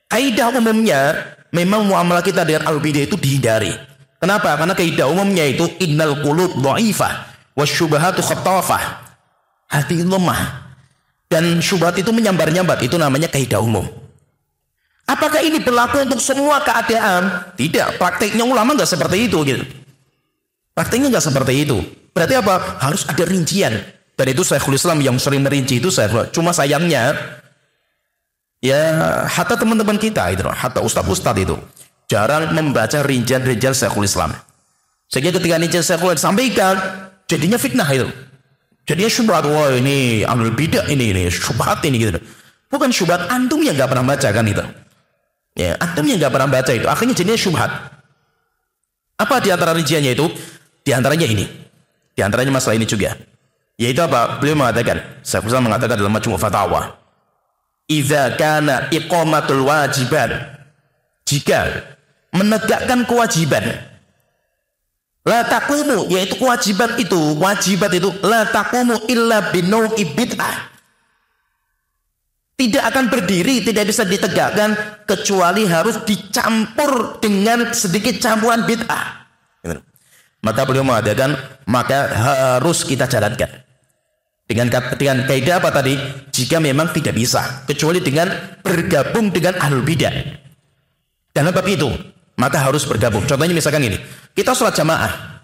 Kaidah umumnya memang muamalah kita dengan ahlul bidah itu dihindari. Kenapa? Karena kaidah umumnya itu innal qulub dhaifah wasyubahatu khattafah. Hati lemah dan syubhat itu menyambar-nyambar. Itu namanya kaidah umum. Apakah ini berlaku untuk semua keadaan? Tidak, prakteknya ulama nggak seperti itu gitu. Prakteknya nggak seperti itu. Berarti apa? Harus ada rincian. Dan itu Syekhul Islam yang sering merinci itu saya. Cuma sayangnya ya hatta teman-teman kita itu, hatta ustaz-ustaz itu jarang membaca rincian-rincian Syekhul Islam. Sehingga ketika rincian Syekhul Islam sampaikan, jadinya fitnah itu. Jadinya syubhat, wah ini ahlul bidah ini syubhat ini gitu. Bukan syubhat, antum yang nggak pernah baca kan itu. Ya, antum yang nggak pernah baca itu, akhirnya jadinya syubhat. Apa di antara rinciannya itu? Di antaranya ini. Di antaranya masalah ini juga. Yaitu apa? Beliau mengatakan, Syekhul Islam mengatakan dalam Majmu' Fatawa, idza kana iqamatul wajiban, jika menegakkan kewajiban, la taqumu, yaitu kewajiban itu, wajibat itu la taqumu illa binau'i bid'ah. Tidak akan berdiri, tidak bisa ditegakkan kecuali harus dicampur dengan sedikit campuran bid'ah. Maka beliau mengatakan, maka harus kita jalankan. Dengan kaidah apa tadi? Jika memang tidak bisa, kecuali dengan bergabung dengan ahlul bidah. Dan sebab itu, maka harus bergabung. Contohnya misalkan ini, kita sholat jamaah.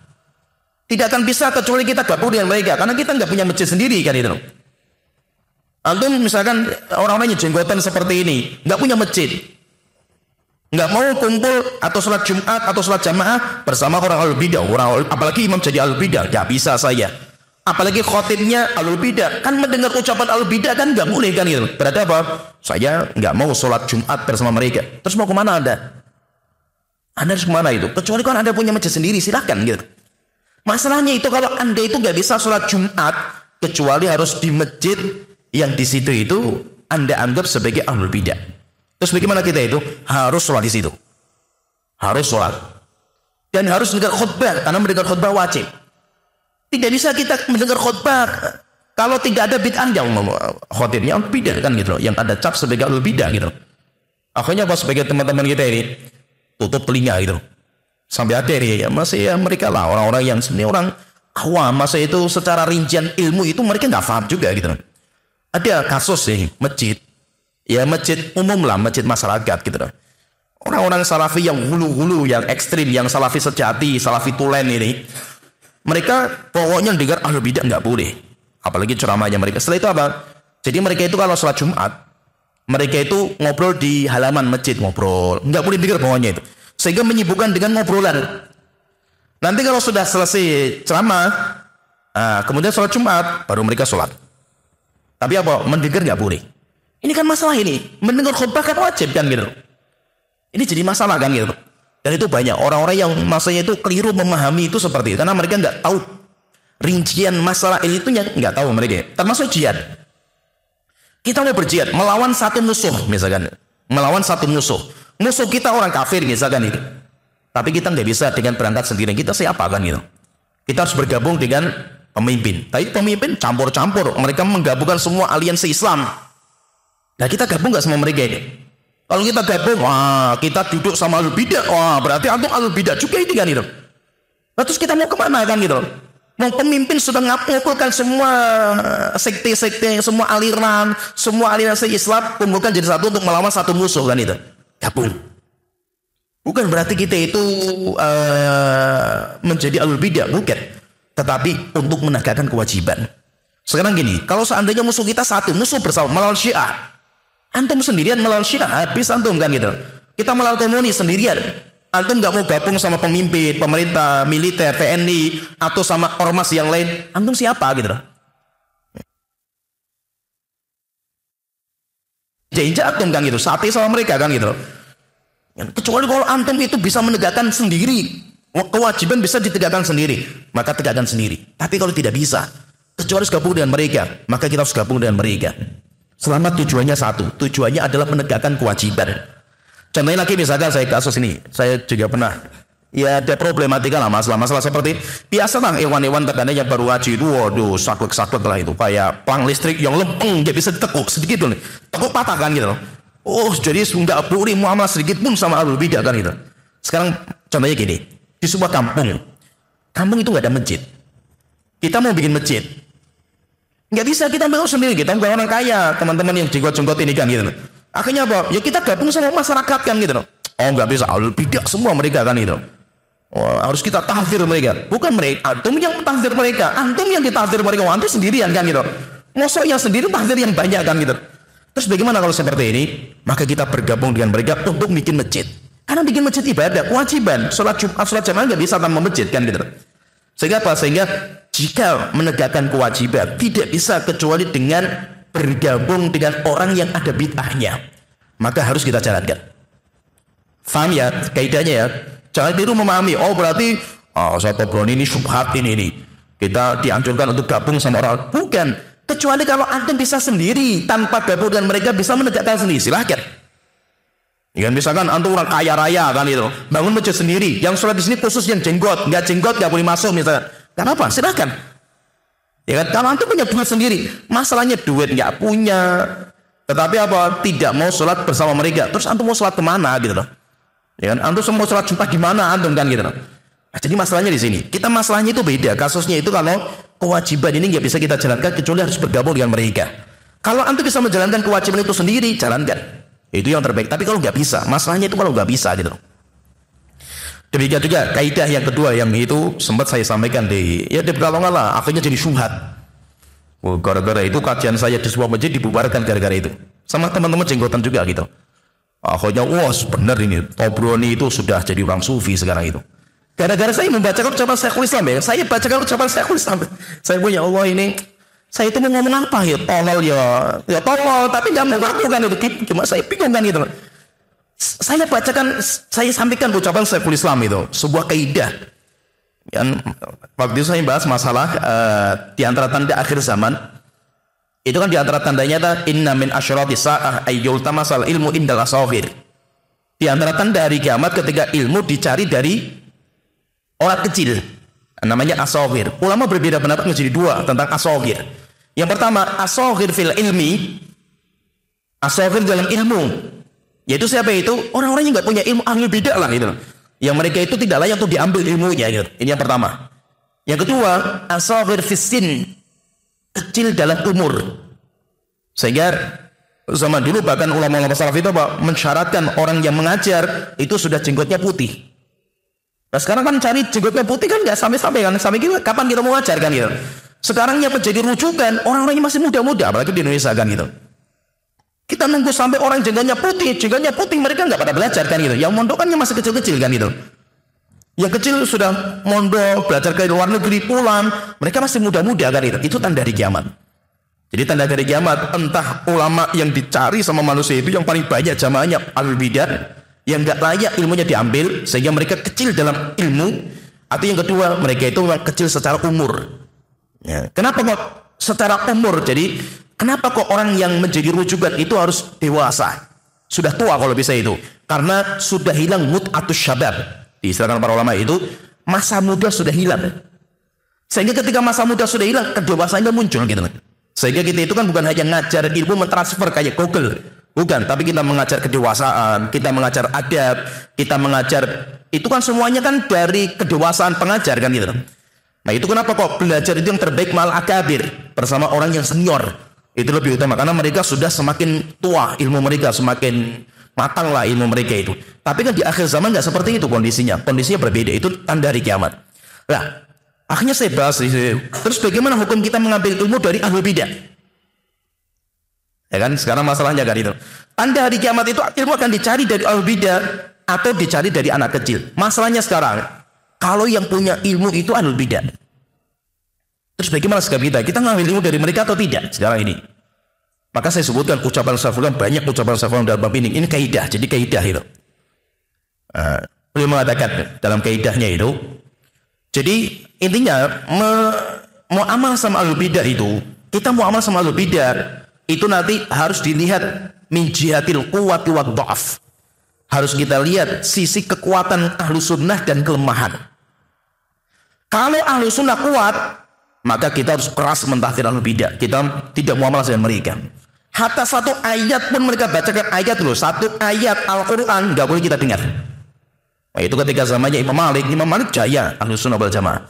Tidak akan bisa kecuali kita gabung dengan mereka, karena kita nggak punya masjid sendiri kan itu. Antum misalkan orang-orang yang jenggotan seperti ini, nggak punya masjid, nggak mau kumpul atau sholat Jumat atau sholat jamaah bersama orang ahlul bidah, apalagi imam jadi ahlul bidah, nggak bisa saya. Apalagi khotibnya ahlul bidah, kan mendengar ucapan ahlul bidah kan nggak boleh kan gitu. Berarti apa? Saya nggak mau sholat Jumat bersama mereka. Terus mau kemana Anda? Anda harus kemana itu? Kecuali kan Anda punya masjid sendiri, silakan gitu. Masalahnya itu kalau Anda itu nggak bisa sholat Jumat, kecuali harus di masjid yang di situ itu Anda anggap sebagai ahlul bidah. Terus bagaimana kita itu? Harus sholat di situ. Harus sholat. Dan harus mendengar khutbah, karena mendengar khutbah wajib. Tidak bisa kita mendengar khutbah kalau tidak ada bid'ah yang khotibnya bid'ah kan gitu loh, yang ada cap sebagai bid'ah gitu. Akhirnya pas sebagai teman-teman kita ini tutup telinga gitu. Sampai ada ya masih ya mereka lah orang-orang yang sebenarnya orang awam, masa itu secara rincian ilmu itu mereka nggak paham juga gitu. Ada kasus sih masjid, ya masjid umum lah, masjid masyarakat gitu. Orang-orang salafi yang hulu-hulu, yang ekstrim, yang salafi sejati, salafi tulen ini, mereka pokoknya dengar ahlul bidah nggak boleh, apalagi ceramahnya mereka. Setelah itu apa? Jadi mereka itu kalau sholat Jumat, mereka itu ngobrol di halaman masjid, ngobrol, nggak boleh dengar pokoknya itu, sehingga menyibukkan dengan ngobrolan. Nanti kalau sudah selesai ceramah, kemudian sholat Jumat, baru mereka sholat. Tapi apa? Mendengar nggak boleh. Ini kan masalah ini. Mendengar khutbah kan wajib kan gitu. Ini jadi masalah kan gitu. Dan itu banyak orang-orang yang masanya itu keliru memahami itu seperti itu. Karena mereka nggak tahu rincian masalah ini itu nggak tahu mereka. Termasuk jihad. Kita mau berjihad melawan satu musuh misalkan. Melawan satu musuh. Musuh kita orang kafir misalkan itu. Tapi kita nggak bisa dengan berangkat sendiri. Kita siapa kan gitu. Kita harus bergabung dengan pemimpin. Tapi pemimpin campur-campur. Mereka menggabungkan semua aliansi Islam. Nah kita gabung nggak sama mereka ini? Kalau kita gabung, wah kita duduk sama ahlul bidah. Wah berarti antum ahlul bidah juga ini kan gitu. Nah, terus kita mau kemana kan gitu? Mau pemimpin sudah ngumpulkan semua sekte-sekte, semua aliran Islam, kumpulkan jadi satu untuk melawan satu musuh kan itu. Gabung. Bukan berarti kita itu menjadi ahlul bidah, bukan. Tetapi untuk menegakkan kewajiban. Sekarang gini, kalau seandainya musuh kita satu, musuh bersama melawan Syiah, antum sendirian melawan Syiah, habis antum kan gitu. Kita melawan komunis sendirian. Antum nggak mau gabung sama pemimpin, pemerintah, militer, TNI, atau sama ormas yang lain, antum siapa gitu? Jinjak antum kan gitu, sate sama mereka kan gitu. Kecuali kalau antum itu bisa menegakkan sendiri, kewajiban bisa ditegakkan sendiri, maka tegakkan sendiri. Tapi kalau tidak bisa, kecuali harus gabung dengan mereka, maka kita harus gabung dengan mereka. Selama tujuannya satu, tujuannya adalah menegakkan kewajiban. Contohnya lagi misalkan saya kasus ini, saya juga pernah ya ada problematika lah, masalah seperti biasa lah hewan-hewan terkadang yang baru haji itu, waduh saklek lah itu, kayak pelang listrik yang lempeng, nggak bisa ditekuk sedikit loh, tekuk patah kan gitu loh. Oh jadi nggak boleh muamalah sedikit pun sama ahlul bidah kan gitu. Sekarang contohnya gini, di sebuah kampung itu nggak ada masjid, kita mau bikin masjid, nggak bisa kita bangun sendiri, kita bukan orang kaya, teman-teman yang jenggot-jenggot ini kan gitu. Akhirnya apa? Ya kita gabung sama masyarakat kan gitu. Oh nggak bisa, ahlul bidah semua mereka kan gitu. Oh, harus kita tahdzir mereka. Bukan mereka, antum yang tahdzir mereka, antum yang ditahdzir mereka, antum sendirian kan gitu. Mosok yang sendiri tahdzir yang banyak kan gitu. Terus bagaimana kalau seperti ini? Maka kita bergabung dengan mereka untuk bikin masjid. Karena bikin masjid ibadah, kewajiban. Sholat Jumat, sholat jamaah nggak bisa tanpa masjid kan gitu. Sehingga apa? Sehingga jika menegakkan kewajiban tidak bisa kecuali dengan bergabung dengan orang yang ada bid'ahnya, maka harus kita jalankan. Faham ya kaidahnya ya? Jangan tiru memahami. Oh berarti saya Tobroni ini syubhat ini. Kita dianjurkan untuk gabung sama orang. Bukan. Kecuali kalau antum bisa sendiri tanpa gabung dengan mereka bisa menegakkan sendiri, silahkan. Ya, misalkan antum orang kaya raya kan itu, bangun masjid sendiri. Yang sholat di sini khusus yang jenggot nggak boleh masuk misalkan. Kenapa? Silahkan. Ya kan, kalau antum punya duit sendiri, masalahnya duit nggak punya, tetapi apa? Tidak mau sholat bersama mereka. Terus antum mau sholat kemana gitu loh? Ya kan, antum mau sholat Jumat gimana antum kan gitu loh? Nah, jadi masalahnya di sini. Kita masalahnya itu beda. Kasusnya itu kalau kewajiban ini nggak bisa kita jalankan kecuali harus bergabung dengan mereka. Kalau antum bisa menjalankan kewajiban itu sendiri, jalankan. Itu yang terbaik. Tapi kalau nggak bisa, masalahnya itu kalau nggak bisa gitu loh. Demikian juga kaidah yang kedua yang itu sempat saya sampaikan di Pekalongan lah, akhirnya jadi syubhat. Gara-gara itu kajian saya di sebuah masjid dibubarkan gara-gara itu. Sama teman-teman jenggotan juga gitu. Akhirnya wah benar ini Tobroni itu sudah jadi orang sufi sekarang itu. Gara-gara saya membacakan ucapan Syekhul Islam ya. Saya bacakan ucapan Syekhul Islam. Saya punya Allah ini. Saya itu mau ngomong apa ya? Tolol ya tolol tapi nggak mengerti kan itu. Cuma saya bingung kan gitu. Saya bacakan, saya sampaikan ucapan Syekhul Islam itu, sebuah kaidah. Yang waktu itu saya bahas masalah di antara tanda akhir zaman. Itu kan di antara tandanya inna min asyrati sa'ah ayyul tamasal ilmu indal asawir. Di antara tanda hari kiamat ketika ilmu dicari dari orang kecil. namanya as-saghir. Ulama berbeda pendapat menjadi dua tentang as-saghir. Yang pertama, as-saghir fil ilmi, as-saghir dalam ilmu, yaitu siapa itu? Orang-orang yang nggak punya ilmu, ahli bidah lah gitu. Yang mereka itu tidak layak untuk diambil ilmunya gitu. Ini yang pertama. Yang kedua, as-saghir fis sin, kecil dalam umur. Sehingga zaman dulu bahkan ulama-ulama salaf itu mensyaratkan orang yang mengajar itu sudah jenggotnya putih. Nah sekarang kan cari jenggotnya putih kan nggak sampai-sampai kan, sampai kita, kapan kita mau ngajar kan gitu. Sekarang yang menjadi rujukan orang-orang yang masih muda-muda, apalagi di Indonesia kan gitu. Kita nunggu sampai orang jenggotnya putih mereka nggak pada belajar kan gitu. Yang mondok kan yang masih kecil-kecil kan gitu. Yang kecil sudah mondok, belajar ke luar negeri, pulang, mereka masih muda-muda kan gitu. Itu tanda hari kiamat. Jadi tanda hari kiamat, entah ulama yang dicari sama manusia itu yang paling banyak jamaahnya al-bidah, yang nggak layak ilmunya diambil sehingga mereka kecil dalam ilmu, atau yang kedua mereka itu memang kecil secara umur. Ya. Kenapa kok secara umur? Jadi kenapa kok orang yang menjadi rujukan itu harus dewasa, sudah tua kalau bisa itu? Karena sudah hilang mut'atus syabab. Diistilahkan para ulama itu masa muda sudah hilang. Sehingga ketika masa muda sudah hilang, kedewasaannya muncul gitu. Sehingga kita itu kan bukan hanya ngajar ilmu mentransfer kayak Google. Bukan, tapi kita mengajar kedewasaan, kita mengajar adab, kita mengajar, itu kan semuanya kan dari kedewasaan pengajar kan gitu. Nah itu kenapa kok belajar itu yang terbaik mal akabir, bersama orang yang senior. Itu lebih utama, karena mereka sudah semakin tua ilmu mereka, semakin matang lah ilmu mereka itu. Tapi kan di akhir zaman nggak seperti itu kondisinya berbeda, itu tanda hari kiamat. Nah, akhirnya saya bahas, terus bagaimana hukum kita mengambil ilmu dari ahli bidah? Ya kan sekarang masalahnya kan itu. Tanda hari kiamat itu ilmu akan dicari dari al-bidah atau dicari dari anak kecil. Masalahnya sekarang kalau yang punya ilmu itu al-bidah. Terus bagaimana sikap kita? Kita ngambil ilmu dari mereka atau tidak sekarang ini? Maka saya sebutkan ucapan Syafi'i, banyak ucapan Syafi'i dalam bab ini. Ini kaidah, jadi kaidah itu. Beliau mengatakan dalam kaidahnya itu. Jadi intinya mau amal sama al-bidah itu, kita mau amal sama al-bidah itu nanti harus dilihat min jihatil quwwati wad dha'af. Harus kita lihat sisi kekuatan ahlu sunnah dan kelemahan. Kalau ahlu sunnah kuat, maka kita harus keras mentahdir ahlu bidah. Kita tidak muamalah dengan mereka. Hatta satu ayat pun mereka bacakan ayat loh, satu ayat Al-Quran nggak boleh kita dengar. Nah, itu ketika zamannya Imam Malik jaya ahlu sunnah wal jamaah.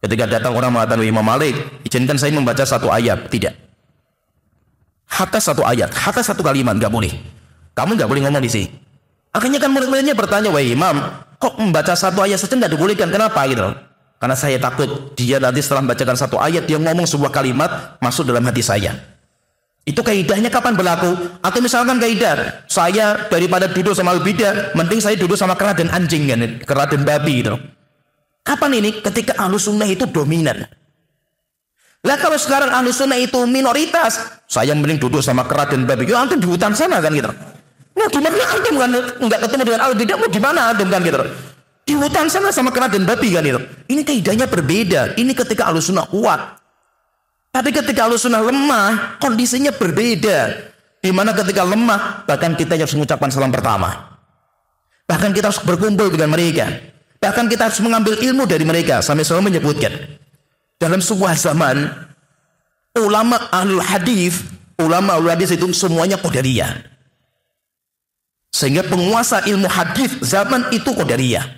Ketika datang orang mengatakan Imam Malik, izinkan saya membaca satu ayat, tidak. Hatta satu ayat, hatta satu kalimat nggak boleh. Kamu nggak boleh ngomong di sini. Akhirnya kan murid-muridnya bertanya, wahai Imam, kok membaca satu ayat saja nggak dibolehkan? Kenapa gitu? Karena saya takut dia nanti setelah membacakan satu ayat dia ngomong sebuah kalimat masuk dalam hati saya. Itu kaidahnya kapan berlaku? Atau misalkan kaidah saya daripada duduk sama al-bidah, mending saya duduk sama kera dan anjing kan, kera dan babi gitu. Kapan ini? Ketika ahlu sunnah itu dominan. Lah kalau sekarang ahlu sunnah itu minoritas, saya mending duduk sama kera dan babi. Ya antum di hutan sana kan gitu. Nah gimana antum kan nggak ketemu dengan al-bidah, mau di mana antum kan gitu. Di hutan sana sama kera dan babi kan gitu. Ini kaidahnya berbeda. Ini ketika ahlu sunnah kuat. Tapi ketika ahlu sunnah lemah, kondisinya berbeda. Di mana ketika lemah, bahkan kita harus mengucapkan salam pertama. Bahkan kita harus berkumpul dengan mereka. Bahkan kita harus mengambil ilmu dari mereka. Sampai selalu menyebutkan, dalam sebuah zaman, ulama ahlul hadis itu semuanya qadariyah. Sehingga penguasa ilmu hadis zaman itu qadariyah.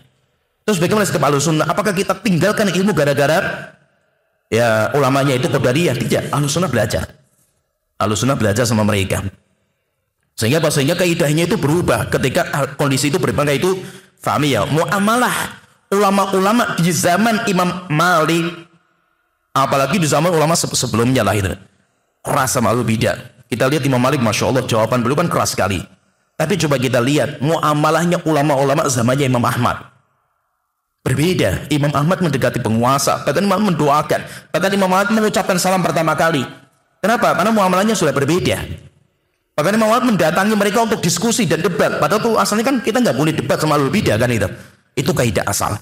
Terus bagaimana sikap ahlus sunnah? Apakah kita tinggalkan ilmu gara-gara ya ulamanya itu qadariyah? Tidak, ahlus sunnah belajar. Ahlus sunnah belajar sama mereka. Sehingga kaidahnya itu berubah ketika kondisi itu berubah. Itu fahami ya, muamalah ulama-ulama di zaman Imam Malik, apalagi di zaman ulama sebelumnya lah itu keras sama al-bidah. Kita lihat Imam Malik, masya Allah jawaban beliau kan keras sekali. Tapi coba kita lihat muamalahnya ulama-ulama zamannya Imam Ahmad. Berbeda. Imam Ahmad mendekati penguasa, bahkan Imam mendoakan, bahkan Imam Ahmad mengucapkan salam pertama kali. Kenapa? Karena muamalahnya sudah berbeda. Bahkan Imam Ahmad mendatangi mereka untuk diskusi dan debat. Padahal tuh asalnya kan kita nggak boleh debat sama al-bidah kan itu. Itu kaidah asal.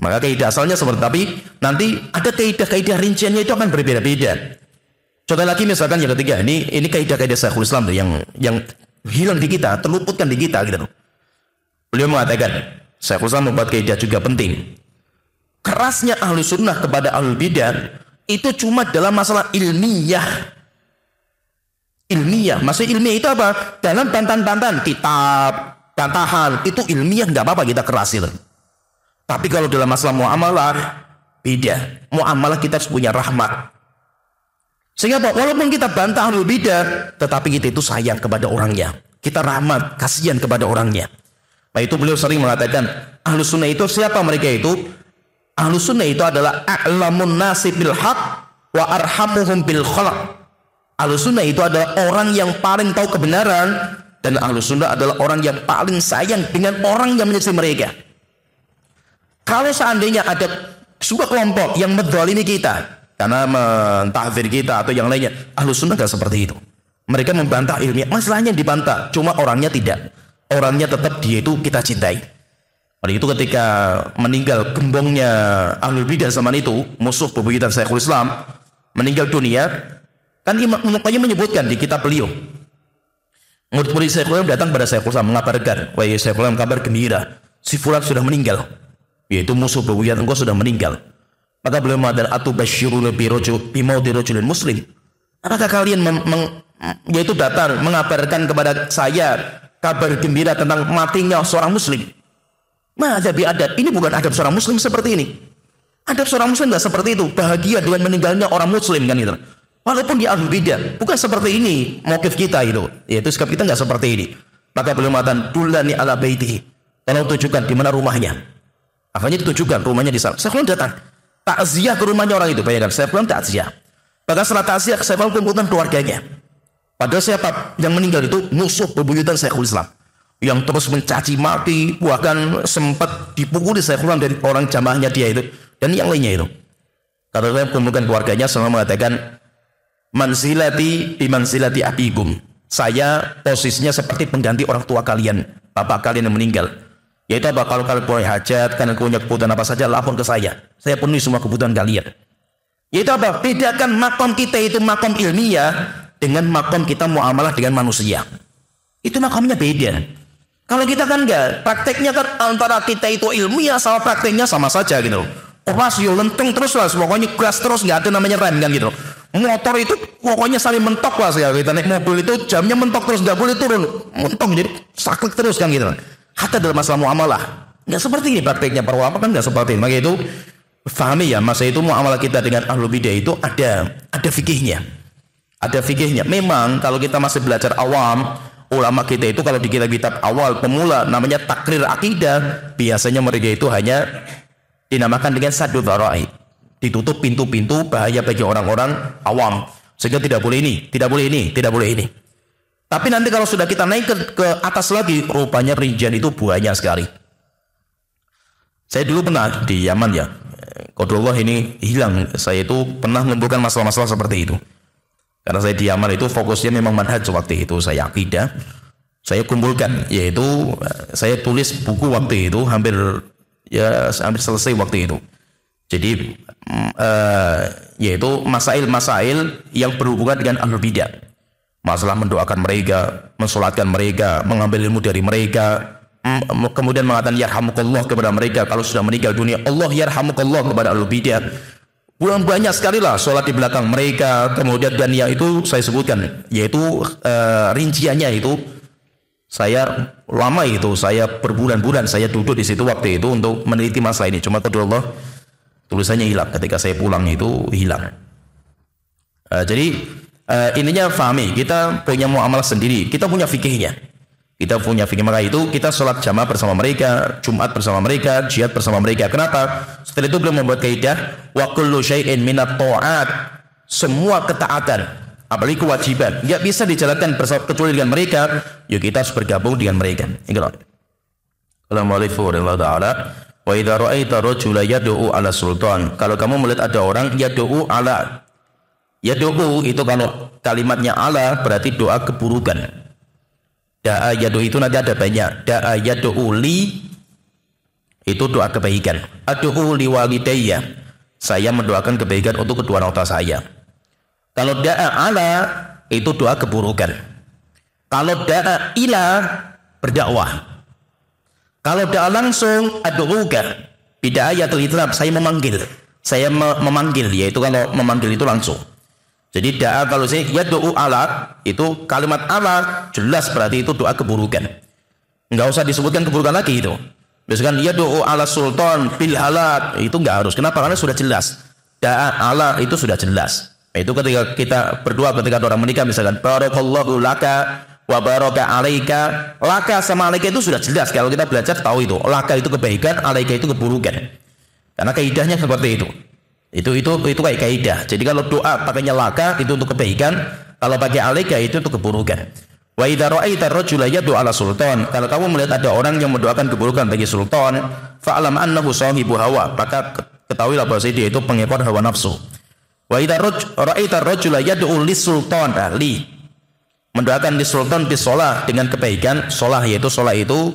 Maka kaidah asalnya seperti, tapi nanti ada kaidah-kaidah rinciannya itu akan berbeda-beda. Contoh lagi misalkan yang ketiga, ini kaidah-kaidah Syekhul Islam yang hilang di kita, terluputkan di kita gitu. Beliau mengatakan, Syekhul Islam membuat kaidah juga penting. kerasnya ahlu sunnah kepada ahlul bidah itu cuma dalam masalah ilmiah. Ilmiah, maksud ilmiah itu apa? Dalam bantahan-bantahan, kitab, bantahan, itu ilmiah nggak apa-apa kita keras itu. Tapi kalau dalam masalah muamalah, beda. Muamalah kita harus punya rahmat. Sehingga walaupun kita bantah ahlul bidah, tetapi kita itu sayang kepada orangnya. Kita rahmat, kasihan kepada orangnya. Nah itu beliau sering mengatakan, ahlu sunnah itu siapa mereka itu? Ahlu sunnah itu adalah a'lamun nasi bil haq wa arhamuhum bil khalaq. Ahlu sunnah itu adalah orang yang paling tahu kebenaran, dan ahlu sunnah adalah orang yang paling sayang dengan orang yang menyelisih mereka. Kalau seandainya ada sebuah kelompok yang menzalimi kita karena mentahfir kita atau yang lainnya, ahlu sunnah gak seperti itu. Mereka membantah ilmiah, masalahnya dibantah, cuma orangnya tidak. Orangnya tetap dia itu kita cintai. Oleh itu ketika meninggal gembongnya ahlul bidah zaman itu, musuh bebuyutan Syekhul Islam, meninggal dunia, kan Imam Qayyim menyebutkan di kitab beliau, murid-murid Syekhul Islam datang pada Syekhul Islam mengabarkan, wahai Syekhul Islam, kabar gembira, si fulan sudah meninggal, yaitu musuh bebuyutan engkau sudah meninggal. Maka beliau mengatakan, atubashiruna bi mauti rajulin muslim, apakah kalian yaitu datang mengabarkan kepada saya kabar gembira tentang matinya seorang muslim? Ma'adab bi'adab, ini bukan adab seorang muslim seperti ini. Adab seorang muslim tidak seperti itu, bahagia dengan meninggalnya orang muslim kan itu. Walaupun dia ahlul bidah, bukan seperti ini mauqif kita itu. Yaitu sikap kita nggak seperti ini. Maka beliau mengatakan, dullani ala baitihi, tolong tunjukkan di mana rumahnya. Akhirnya ditunjukkan rumahnya di sana. Saya belum datang takziah ke rumahnya orang itu, bayangkan, saya belum takziah. Bahkan setelah takziah saya belum kumpulkan keluarganya. Padahal siapa yang meninggal itu musuh bebuyutan Syekhul Islam, yang terus mencaci maki, bahkan sempat dipukuli Syekhul Islam dari orang jamaahnya dia itu dan yang lainnya itu. Kalau saya kumpulkan keluarganya, semua mengatakan, manzilati bimanzilati abikum, saya posisinya seperti pengganti orang tua kalian, bapak kalian yang meninggal. Yaitu apa? Kalau kalian punya hajat, kalian punya kebutuhan apa saja, lapor ke saya penuhi semua kebutuhan kalian. Yaitu apa? Bedakan makom kita itu makom ilmiah dengan makom kita muamalah dengan manusia. Itu makomnya beda. Kalau kita kan enggak, prakteknya kan antara kita itu ilmiah sama prakteknya sama saja gitu. Rasio lenteng terus lah, pokoknya gas terus, nggak ada namanya rem kan gitu. Motor itu pokoknya saling mentok lah, ya kita naik mobil itu jamnya mentok terus, nggak boleh turun, mentok jadi sakit terus kan gitu. Hatta dalam masalah muamalah nggak seperti ini prakteknya, para ulama kan nggak seperti ini. Maka itu pahami ya, masa itu muamalah kita dengan ahlul bidah itu ada fikihnya, ada fikihnya. Memang kalau kita masih belajar awam, ulama kita itu kalau di kitab-kitab awal pemula namanya takrir akidah, biasanya mereka itu hanya dinamakan dengan saddu dzara'i, ditutup pintu-pintu bahaya bagi orang-orang awam, sehingga tidak boleh ini, tidak boleh ini, tidak boleh ini. Tapi nanti kalau sudah kita naik ke atas lagi, rupanya rincian itu banyak sekali. Saya dulu pernah di Yaman ya, qadarullah ini hilang, saya itu pernah mengumpulkan masalah-masalah seperti itu. Karena saya di Yaman itu fokusnya memang manhaj waktu itu, saya akidah, saya kumpulkan, yaitu saya tulis buku waktu itu hampir selesai waktu itu. Jadi yaitu masail-masail yang berhubungan dengan ahlul bidah, masalah mendoakan mereka, mensolatkan mereka, mengambil ilmu dari mereka, kemudian mengatakan yarhamukallah kepada mereka kalau sudah meninggal dunia, Allah yarhamukallah kepada ahlul bidah. Banyak sekali lah sholat di belakang mereka, kemudian dan yang itu saya sebutkan, yaitu rinciannya itu. Saya lama itu, saya berbulan-bulan saya duduk di situ waktu itu untuk meneliti masalah ini. Cuma qadarullah tulisannya hilang, ketika saya pulang itu hilang. Jadi intinya fahami, kita punya muamalah sendiri, kita punya fikihnya, kita punya fikih. Maka itu kita sholat jamaah bersama mereka, Jumat bersama mereka, jihad bersama mereka. Kenapa? Setelah itu beliau membuat kaidah, wa kullu syai'in minat ta'at, semua ketaatan, apalagi kewajiban, nggak bisa dijalankan kecuali dengan mereka, yuk kita harus bergabung dengan mereka. Assalamualaikum warahmatullahi wabarakatuh. Wa idza ra'aita rajula yad'u ala sultan, kalau kamu melihat ada orang yad'u ala, yad'u itu kalau kalimatnya ala berarti doa keburukan. Da'a yad'u itu nanti ada banyak. Da'a yad'u li itu doa kebaikan. Ad'u li walidayya, saya mendoakan kebaikan untuk kedua orang tua saya. Kalau da'a ala itu doa keburukan. Kalau da'a ila berdakwah. Kalau da'a langsung ad'uka, Bida'ayatul itlab, saya memanggil. Saya memanggil, yaitu kalau memanggil itu langsung. Jadi da'a kalau saya yad'u ala, itu kalimat ala jelas berarti itu doa keburukan. Enggak usah disebutkan keburukan lagi itu. Misalkan yad'u ala sultan bil halak, itu enggak harus. Kenapa? Karena sudah jelas. Da'a ala itu sudah jelas. Itu ketika kita berdoa ketika orang menikah, misalkan barakallahu laka wa baraka alaika. Laka sama alaika itu sudah jelas. Kalau kita belajar tahu itu. Laka itu kebaikan, alaika itu keburukan. Karena kaidahnya seperti itu. Itu kayak kaidah. Jadi kalau doa pakainya laka itu untuk kebaikan, kalau pakai alaika itu untuk keburukan. Wa idza ra'aita ar-rajula yad'u ala sultan, kalau kamu melihat ada orang yang mendoakan keburukan bagi sultan, fa'lam annahu sahibu hawa, maka ketahuilah bahwa dia itu pengekor hawa nafsu. Wa idza ra'aita ar-rajula yad'u lis-sultan, mendoakan di sultan bis shalah dengan kebaikan, shalah yaitu shalah itu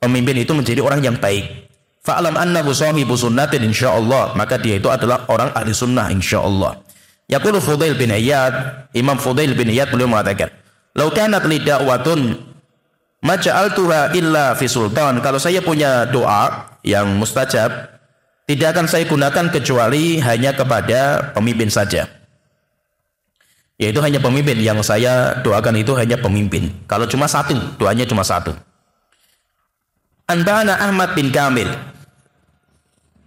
pemimpin itu menjadi orang yang baik. Fa'lam annahu sahibu sunnatin insyaallah, maka dia itu adalah orang ahli sunnah insyaallah. Yaqulu Fudail bin Iyad, Imam Fudail bin Iyad beliau mengatakan, "Lau kanat li da'watun ma ja'altuha illa fi sultan." Kalau saya punya doa yang mustajab, tidak akan saya gunakan kecuali hanya kepada pemimpin saja. Yaitu hanya pemimpin yang saya doakan itu hanya pemimpin. Kalau cuma satu, doanya cuma satu. Anba'ana Ahmad bin Kamil.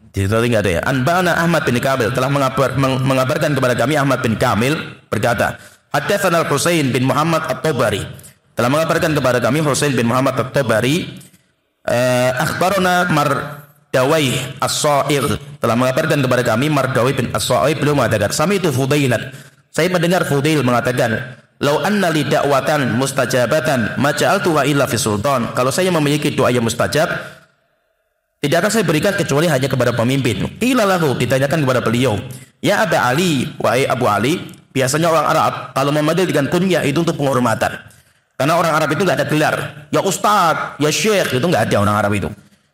Di situ enggak ada ya. Anba'ana Ahmad bin Kamil telah mengabarkan kepada kami Ahmad bin Kamil berkata, Haddatsana Al-Husain bin Muhammad At-Tabari. Telah mengabarkan kepada kami Husain bin Muhammad At-Tabari, akhbarana Mardawai As-Sa'ir. Telah mengabarkan kepada kami Mardawai bin As-Sa'ir, beliau mengatakan, sami'tu Fudailan. Saya mendengar Fudail mengatakan, "Lau anna li da'watan mustajabatan ma ja'altuha illa fi sultan." Kalau saya memiliki doa yang mustajab, tidak akan saya berikan kecuali hanya kepada pemimpin. Qila lahu, ditanyakan kepada beliau, "Ya Aba Ali, wahai Abu Ali." Biasanya orang Arab kalau memanggil dengan kunyah itu untuk penghormatan. Karena orang Arab itu enggak ada gelar. Ya Ustaz, ya Syekh, itu enggak ada orang Arab itu.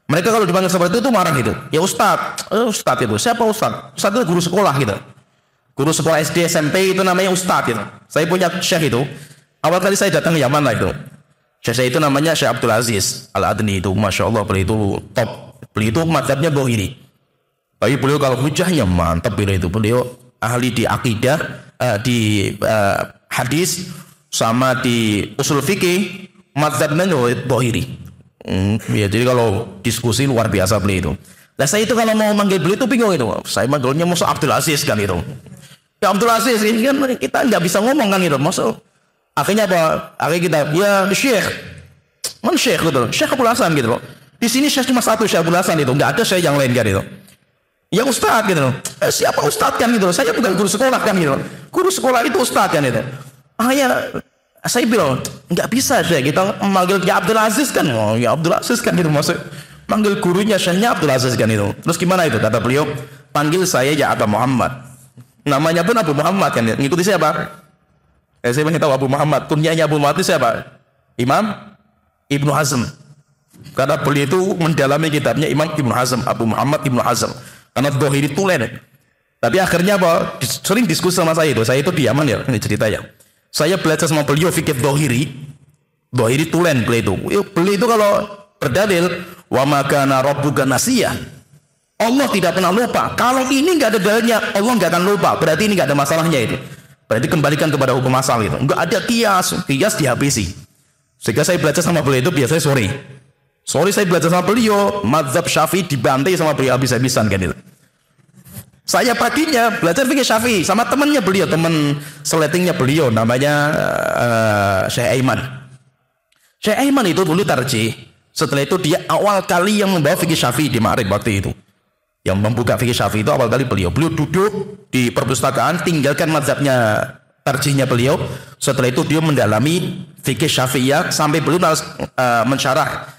Mereka kalau dipanggil seperti itu marah gitu. Ya Ustaz, Ustaz itu. Siapa Ustaz? Ustaz itu guru sekolah gitu. Guru sekolah SD SMP itu namanya Ustaz gitu. Saya punya Syekh itu. Awal kali saya datang ke Yaman lah itu. Syekh saya itu namanya Syekh Abdul Aziz Al-Adni itu. Masya Allah, beliau itu top. Beliau itu mazhabnya Dhahiri. Tapi beliau kalau hujahnya mantap beliau itu. Beliau ahli di akidah, di hadis, sama di usul fikih, mazhabnya Dhahiri. Ya, jadi kalau diskusi luar biasa beliau itu. Nah saya itu kalau mau manggil beliau itu bingung itu. Saya manggilnya Musa Abdul Aziz kan itu. Ya Abdul Aziz ini kan kita nggak bisa ngomong kan itu. Maksud akhirnya apa? Akhirnya kita ya Syekh. Mana Syekh gitu. Syekh Abdul Hasan gitu loh. Di sini Syekh cuma satu, Syekh Abdul Hasan itu. Nggak ada Syekh yang lain kan itu. Ya Ustadz gitu loh. Siapa Ustadz kan gitu loh. Saya bukan guru sekolah kan gitu loh. Guru sekolah itu Ustadz kan itu. Akhirnya saya bilang nggak bisa Syekh kita memanggil ya Abdul Aziz kan. Oh ya Abdul Aziz kan gitu maksud. Manggil gurunya Syekhnya Abdul Aziz kan itu. Terus gimana itu? Kata beliau, panggil saya ya Abu Muhammad. Namanya pun Abu Muhammad kan. Ngikuti siapa? Saya ingin tahu Abu Muhammad. Kunyanya Abu Muhammad itu siapa? Imam Ibnu Hazm. Karena beliau itu mendalami kitabnya Imam Ibnu Hazm, Abu Muhammad Ibnu Hazm. Karena Dhahiri tulen. Tapi akhirnya apa? Sering diskusi sama saya itu. Saya itu di Yaman ya, ini ceritanya. Saya belajar sama beliau fikih Dhahiri. Dhahiri tulen beliau itu. Beliau itu kalau berdalil wa makana rabbuka nasiyah. Allah tidak pernah lupa. Kalau ini nggak ada dalilnya, Allah nggak akan lupa. Berarti ini nggak ada masalahnya itu. Berarti kembalikan kepada hukum asal itu. Nggak ada kias dihabisi. Sehingga saya belajar sama beliau itu biasanya sore. Sore saya belajar sama beliau, mazhab Syafi'i dibantai sama beliau habis-habisan kan itu. Saya paginya belajar fikih Syafi'i sama temannya beliau, teman seletingnya beliau namanya Syekh Aiman. Syekh Aiman itu dulu tarjih. Setelah itu dia awal kali yang membawa fikih Syafi'i di Ma'rib waktu itu. Yang membuka fikih Syafi'i itu awal kali beliau. Beliau duduk di perpustakaan, tinggalkan mazhabnya tarjihnya beliau. Setelah itu dia mendalami fikih Syafi'iyah sampai beliau mensyarah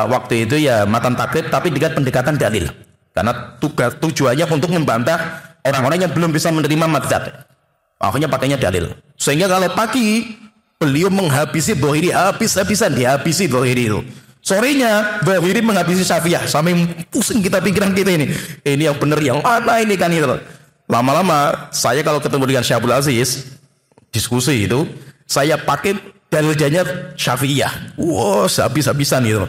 waktu itu ya matan takrib tapi dengan pendekatan dalil. Karena tujuannya untuk membantah orang-orang yang belum bisa menerima mazhab. Akhirnya pakainya dalil. Sehingga kalau pagi beliau menghabisi Dhahiri habis-habisan, dihabisi Dhahiri itu. Sorenya Dhahiri menghabisi Syafi'iyah sampai pusing kita pikiran kita ini. Ini yang benar yang mana ini kan itu. Lama-lama saya kalau ketemu dengan Syekh Abdul Aziz diskusi itu, saya pakai dalilnya Syafi'iyah. Wow, habis-habisan itu.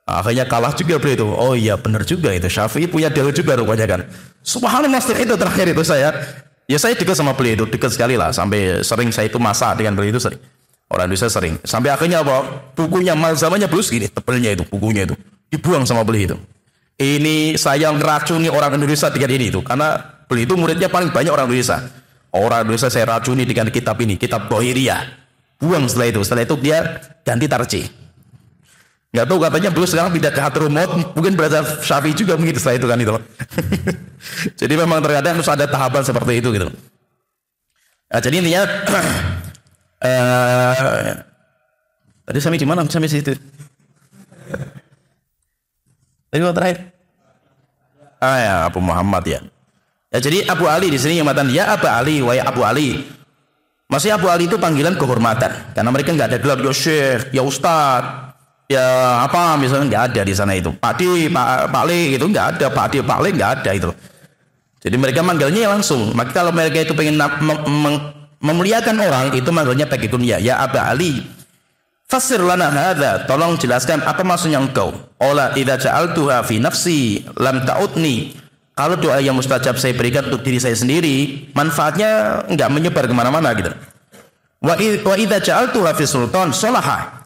Akhirnya kalah juga beliau itu. Oh iya benar juga itu. Syafi'i punya dalil juga rupanya kan. Subhanallah itu terakhir itu saya. Ya saya dekat sama beliau itu, dekat sekali lah. Sampai sering saya itu masak dengan beliau itu sering. Orang Indonesia sering. Sampai akhirnya apa? Bukunya malzamanya beliau segini, tebelnya itu, bukunya itu. Dibuang sama beliau itu. Ini saya ngeracuni orang Indonesia dengan ini itu. Karena beliau itu muridnya paling banyak orang Indonesia. Orang Indonesia saya racuni dengan kitab ini, kitab Dhahiriyah. Buang setelah itu. Setelah itu dia ganti tarjih. Nggak tahu katanya beliau sekarang pindah ke Hadramaut, mungkin belajar Syafi'i juga mungkin setelah itu kan itu. Jadi memang terkadang harus ada tahapan seperti itu gitu. Nah, jadi intinya tadi sampai di mana? Sampai situ. Tadi yang terakhir. Ya Abu Muhammad ya. Ya jadi Abu Ali di sini yang mengatakan ya Abu Ali, wahai Abu Ali. Maksudnya Abu Ali itu panggilan kehormatan karena mereka nggak ada gelar ya Syekh, ya Ustadz. Ya apa misalnya nggak ada di sana itu Pak D, Pak Le gitu nggak ada, Pak D, Pak Le nggak ada itu. Jadi mereka manggilnya langsung. Maka kalau mereka itu pengen memuliakan orang itu manggilnya pakai kunyah ya Aba Ali. Fasir lana hadza, tolong jelaskan apa maksudnya engkau. Ola idza ja'altuha fi nafsi lam ta'udni. Kalau doa yang mustajab saya berikan untuk diri saya sendiri, manfaatnya enggak menyebar kemana-mana gitu. Wa idza ja'altuha fi sultan salaha.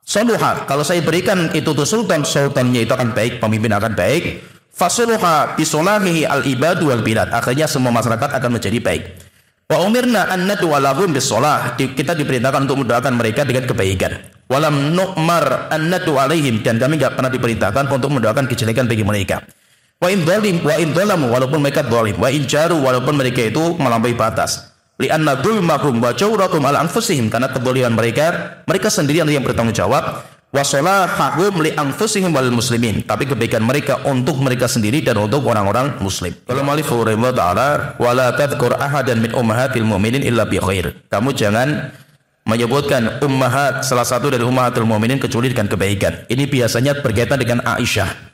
Soluha, kalau saya berikan itu tuh sultan, sultannya itu akan baik, pemimpin akan baik. Fasuluha bisolahihi al-ibadu wal bilad. Akhirnya semua masyarakat akan menjadi baik. Wa umirna an nad'u lahum bisolah. Kita diperintahkan untuk mendoakan mereka dengan kebaikan. Walam nu'mar an nad'u alaihim, dan kami enggak pernah diperintahkan untuk mendoakan kejelekan bagi mereka. Wa in dhalim wa in dhalamu, walaupun mereka zalim, wa in jaru, walaupun mereka itu melampaui batas. Li'anna dzulmahum wa jawrakum ala anfusihim, karena kedzaliman mereka sendirian yang bertanggung jawab. Wa salahahum li anfusihim wal muslimin, tapi kebaikan mereka untuk mereka sendiri dan untuk orang-orang muslim. Kalau malif rahimahullah taala wala tadhkur ahadan min ummahatil mu'minin illa bi khair. Kamu jangan menyebutkan ummahat salah satu dari ummahatul mu'minin kecuali dengan kebaikan. Ini biasanya berkaitan dengan Aisyah.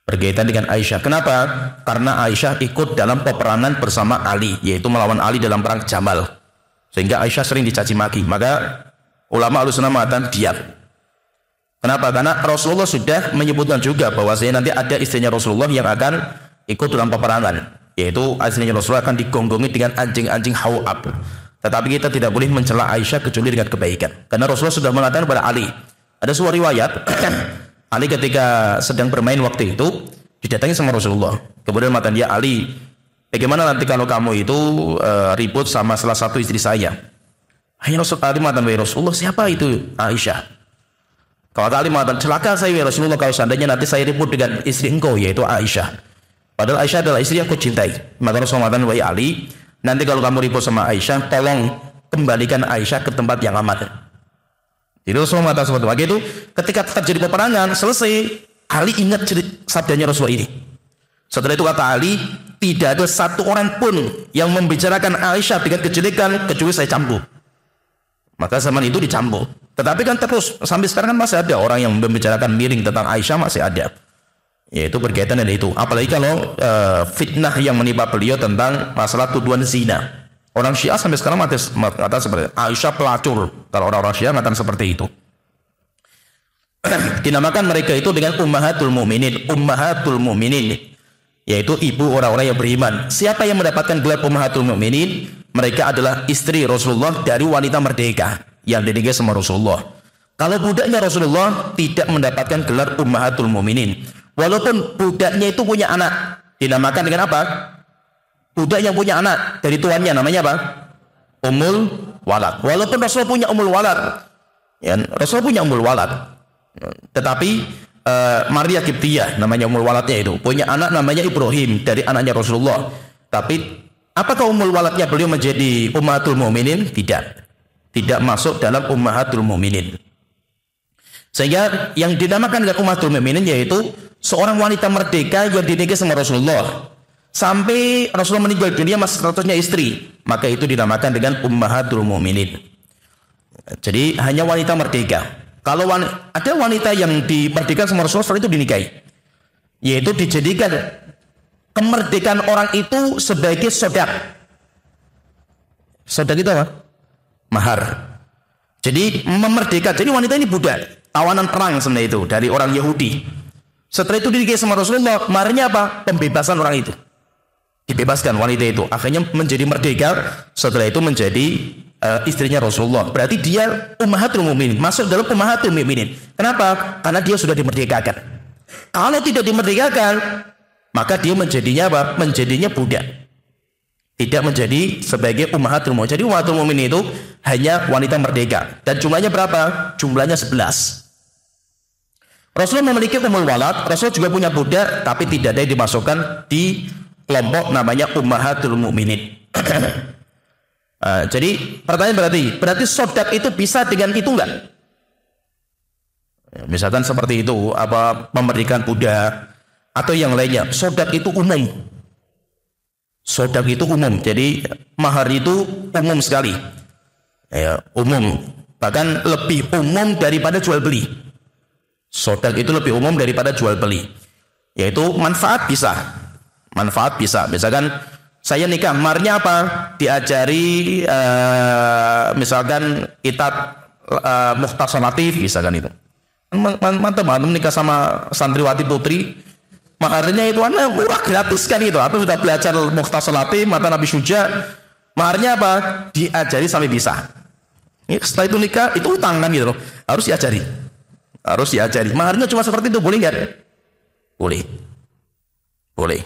Berkaitan dengan Aisyah. Kenapa? Karena Aisyah ikut dalam peperangan bersama Ali, yaitu melawan Ali dalam perang Jamal. Sehingga Aisyah sering dicaci maki. Maka ulama Ahlussunnah mengatakan diam. Kenapa? Karena Rasulullah sudah menyebutkan juga bahwasanya nanti ada istrinya Rasulullah yang akan ikut dalam peperangan, yaitu istrinya Rasulullah akan digonggongi dengan anjing-anjing hawab. Tetapi kita tidak boleh mencela Aisyah kecuali dengan kebaikan. Karena Rasulullah sudah mengatakan kepada Ali. Ada sebuah riwayat Ali ketika sedang bermain waktu itu didatangi sama Rasulullah. Kemudian mengatakan, ya Ali, bagaimana nanti kalau kamu itu ribut sama salah satu istri saya? Hanya Rasulullah mengatakan, Rasulullah, siapa itu Aisyah? Kalau Ali mengatakan, celaka saya ya Rasulullah kalau seandainya nanti saya ribut dengan istri engkau, yaitu Aisyah. Padahal Aisyah adalah istri yang kau cintai. Maka Rasulullah mengatakan, wahai Ali, nanti kalau kamu ribut sama Aisyah, tolong kembalikan Aisyah ke tempat yang aman. Jadi Rasulullah mengatakan seperti itu. Ketika terjadi peperangan selesai, Ali ingat sabdanya Rasulullah ini. Setelah itu kata Ali, tidak ada satu orang pun yang membicarakan Aisyah dengan kejelekan kecuali saya cambuk. Maka zaman itu dicambuk. Tetapi kan terus sampai sekarang kan masih ada orang yang membicarakan miring tentang Aisyah, masih ada. Yaitu berkaitan dengan itu. Apalagi kalau fitnah yang menimpa beliau tentang masalah tuduhan zina. Orang Syiah sampai sekarang mengatakan seperti itu. Aisyah pelacur. Kalau orang-orang Syiah mengatakan seperti itu. Dinamakan mereka itu dengan ummahatul mu'minin. Ummahatul mu'minin, yaitu ibu orang-orang yang beriman. Siapa yang mendapatkan gelar ummahatul mu'minin? Mereka adalah istri Rasulullah dari wanita merdeka yang dinikahi sama Rasulullah. Kalau budaknya Rasulullah tidak mendapatkan gelar ummahatul mu'minin, walaupun budaknya itu punya anak, dinamakan dengan apa? Budak yang punya anak dari tuannya namanya apa? Ummul walad. Walaupun Rasul punya ummul walad, ya, Rasul punya ummul walad. Tetapi Maria Qibtiyah namanya ummul waladnya itu, punya anak namanya Ibrahim dari anaknya Rasulullah. Tapi apakah ummul waladnya beliau menjadi ummahatul mu'minin? Tidak. Tidak masuk dalam ummahatul mu'minin. Sehingga yang dinamakan dengan ummahatul mu'minin yaitu seorang wanita merdeka yang dinikahi sama Rasulullah. Sampai Rasulullah meninggal dunia masih statusnya istri, maka itu dinamakan dengan ummahatul mu'minin. Jadi hanya wanita merdeka. Kalau ada wanita yang dimerdekakan sama Rasulullah, setelah itu dinikahi, yaitu dijadikan kemerdekaan orang itu sebagai sodak. Sodak itu apa? Mahar. Jadi memerdeka. Jadi wanita ini budak. tawanan perang sebenarnya itu dari orang Yahudi. Setelah itu dinikahi sama Rasulullah, maharnya apa? Pembebasan orang itu. Dibebaskan wanita itu, akhirnya menjadi merdeka. Setelah itu menjadi istrinya Rasulullah. Berarti dia ummahatul mukminin, masuk dalam ummahatul mukminin. Kenapa? Karena dia sudah dimerdekakan. Kalau tidak dimerdekakan, maka dia menjadinya apa? Menjadinya budak. Tidak menjadi sebagai ummahatul mukminin. Jadi ummahatul mukminin itu hanya wanita merdeka. Dan jumlahnya berapa? Jumlahnya 11. Rasulullah memiliki ummul walad, Rasulullah juga punya budak, tapi tidak ada yang dimasukkan di kelompok namanya ummahatul mukminin. Jadi pertanyaan berarti sodak itu bisa dengan itu enggak? Misalkan seperti itu, apa memerdekakan budak atau yang lainnya. Sodak itu umum. Sodak itu umum. Jadi mahar itu umum sekali. Ya, umum. Bahkan lebih umum daripada jual beli. Sodak itu lebih umum daripada jual beli. Yaitu manfaat bisa. Manfaat bisa. Misalkan saya nikah, maharnya apa? Diajari misalkan kitab Mukhtasar Latif, misalkan itu. Mantap nikah sama santriwati putri, maharnya itu murah, gratis kan itu. Atau sudah belajar Mukhtasar Latif, mata Nabi Syuja, maharnya apa? Diajari sampai bisa. Setelah itu nikah, itu utang kan gitu loh. Harus diajari. Harus diajari. Maharnya cuma seperti itu, boleh nggak? Boleh. Boleh.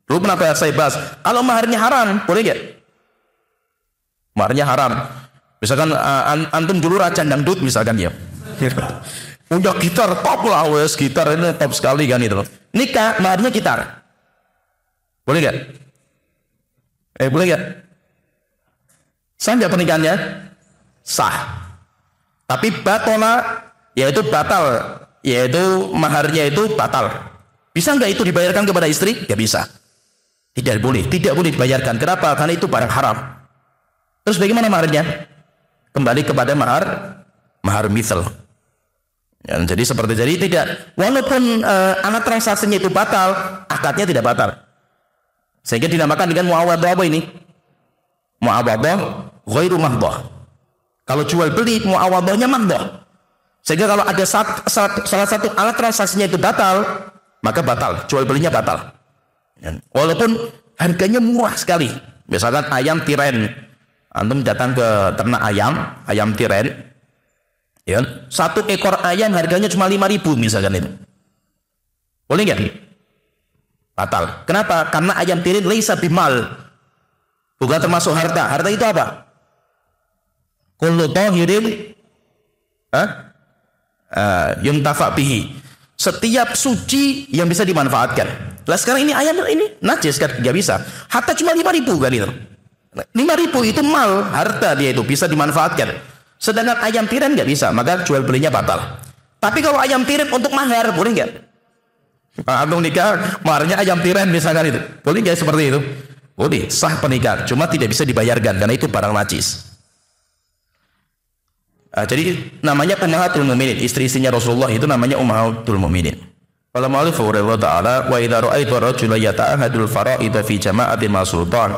Dulu pernah saya bahas, kalau maharnya haram, boleh nggak? Maharnya haram. Misalkan antum dulu raja dangdut misalkan ya. Punya gitar top lah, wes gitar ini top sekali kan itu. Nikah maharnya gitar. Boleh nggak? Boleh nggak? Sah nggak pernikahannya? Sah. Tapi batola, yaitu batal, yaitu maharnya itu batal. Bisa nggak itu dibayarkan kepada istri? Nggak bisa. Tidak boleh dibayarkan. Kenapa? Karena itu barang haram. Terus bagaimana maharnya? Kembali kepada mahar misal. Ya, jadi tidak. Walaupun alat transaksinya itu batal, akadnya tidak batal. Sehingga dinamakan dengan muawadhah apa ini? Muawadhah ghairu mahdhah. Kalau jual beli muawadhahnya mahdhah. Sehingga kalau ada salah satu alat transaksinya itu batal, maka batal, jual belinya batal. Walaupun harganya murah sekali. Misalkan ayam tiren, antum datang ke ternak ayam tiren, ya, satu ekor ayam harganya cuma 5.000 misalkan itu. Boleh nggak? Batal. Kenapa? Karena ayam tiren laisa bimal, bukan termasuk harta. Harta itu apa? Kullu tahirin yuntafa bihi. Setiap suci yang bisa dimanfaatkan. Lah sekarang ini ayam ini najis kan, nggak bisa. Harta cuma 5.000 kan itu. 5.000 itu mal, harta dia itu bisa dimanfaatkan. Sedangkan ayam tiren nggak bisa, maka jual belinya batal. Tapi kalau ayam tiren untuk mahar, boleh nggak? Antum nikah, maharnya ayam tiren misalkan itu, boleh nggak seperti itu? Boleh, sah pernikahan, cuma tidak bisa dibayarkan karena itu barang najis. Jadi namanya ummahatul mukminin, istri-istrinya Rasulullah itu namanya ummahatul mukminin. Qala mu'allif rahimahullah ta'ala wa idza ra'aita rajulan yata'ahadul fara'id fi jama'atin ma sultan.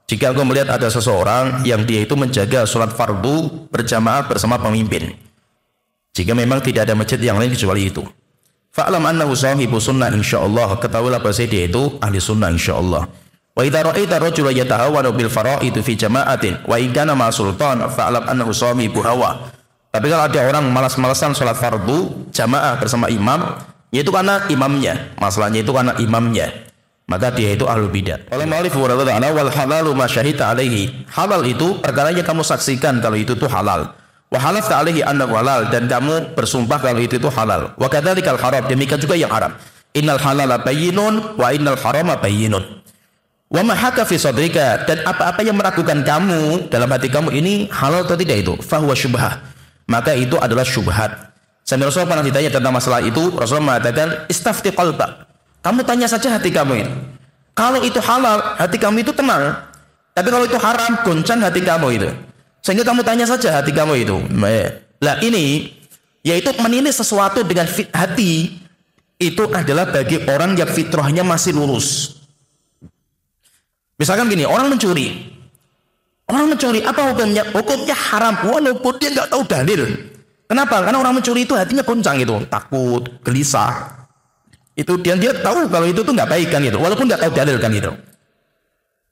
Jika engkau melihat ada seseorang yang dia itu menjaga salat fardu berjamaah bersama pemimpin, jika memang tidak ada masjid yang lain kecuali itu, fa'lam annahu sahibu sunnah insyaallah, ketahuilah bahwa dia itu ahli sunnah insyaallah. Wa idza ra'aita rajulan yatahawanu bil fara'id fi jama'atin wa in kana ma sultan fa'lam annahu sahibu hawa. Tapi kalau ada orang malas-malasan sholat fardu jamaah bersama imam, yaitu karena imamnya, masalahnya itu karena imamnya, maka dia itu ahlul bidah. Oleh mu'allif rahimahullah wal halalu ma syahita alaihi. Halal itu perkara yang kamu saksikan kalau itu tuh halal. Wa halafta alaihi annahu halal, dan kamu bersumpah kalau itu halal. Wa kadzalikal haram, demikian juga yang haram. Innal halala bayyinun wa innal harama bayyinun. Wa ma haka fi sadrika, dan apa-apa yang meragukan kamu dalam hati kamu ini halal atau tidak itu, fa huwa syubhah, maka itu adalah syubhat. Sampai Rasulullah pernah ditanya tentang masalah itu, Rasulullah mengatakan istafti qalbak, kamu tanya saja hati kamu ini. Kalau itu halal, hati kamu itu tenang. Tapi kalau itu haram, goncang hati kamu itu. Sehingga kamu tanya saja hati kamu itu. Lah ini, yaitu menilai sesuatu dengan hati, itu adalah bagi orang yang fitrahnya masih lurus. Misalkan gini, orang mencuri. Orang mencuri, apa hukumnya? Hukumnya haram, walaupun dia nggak tahu dalil. Kenapa? Karena orang mencuri itu hatinya goncang itu, takut, gelisah. Itu dia tahu kalau itu tuh nggak baik kan gitu, walaupun nggak tahu dalil kan gitu.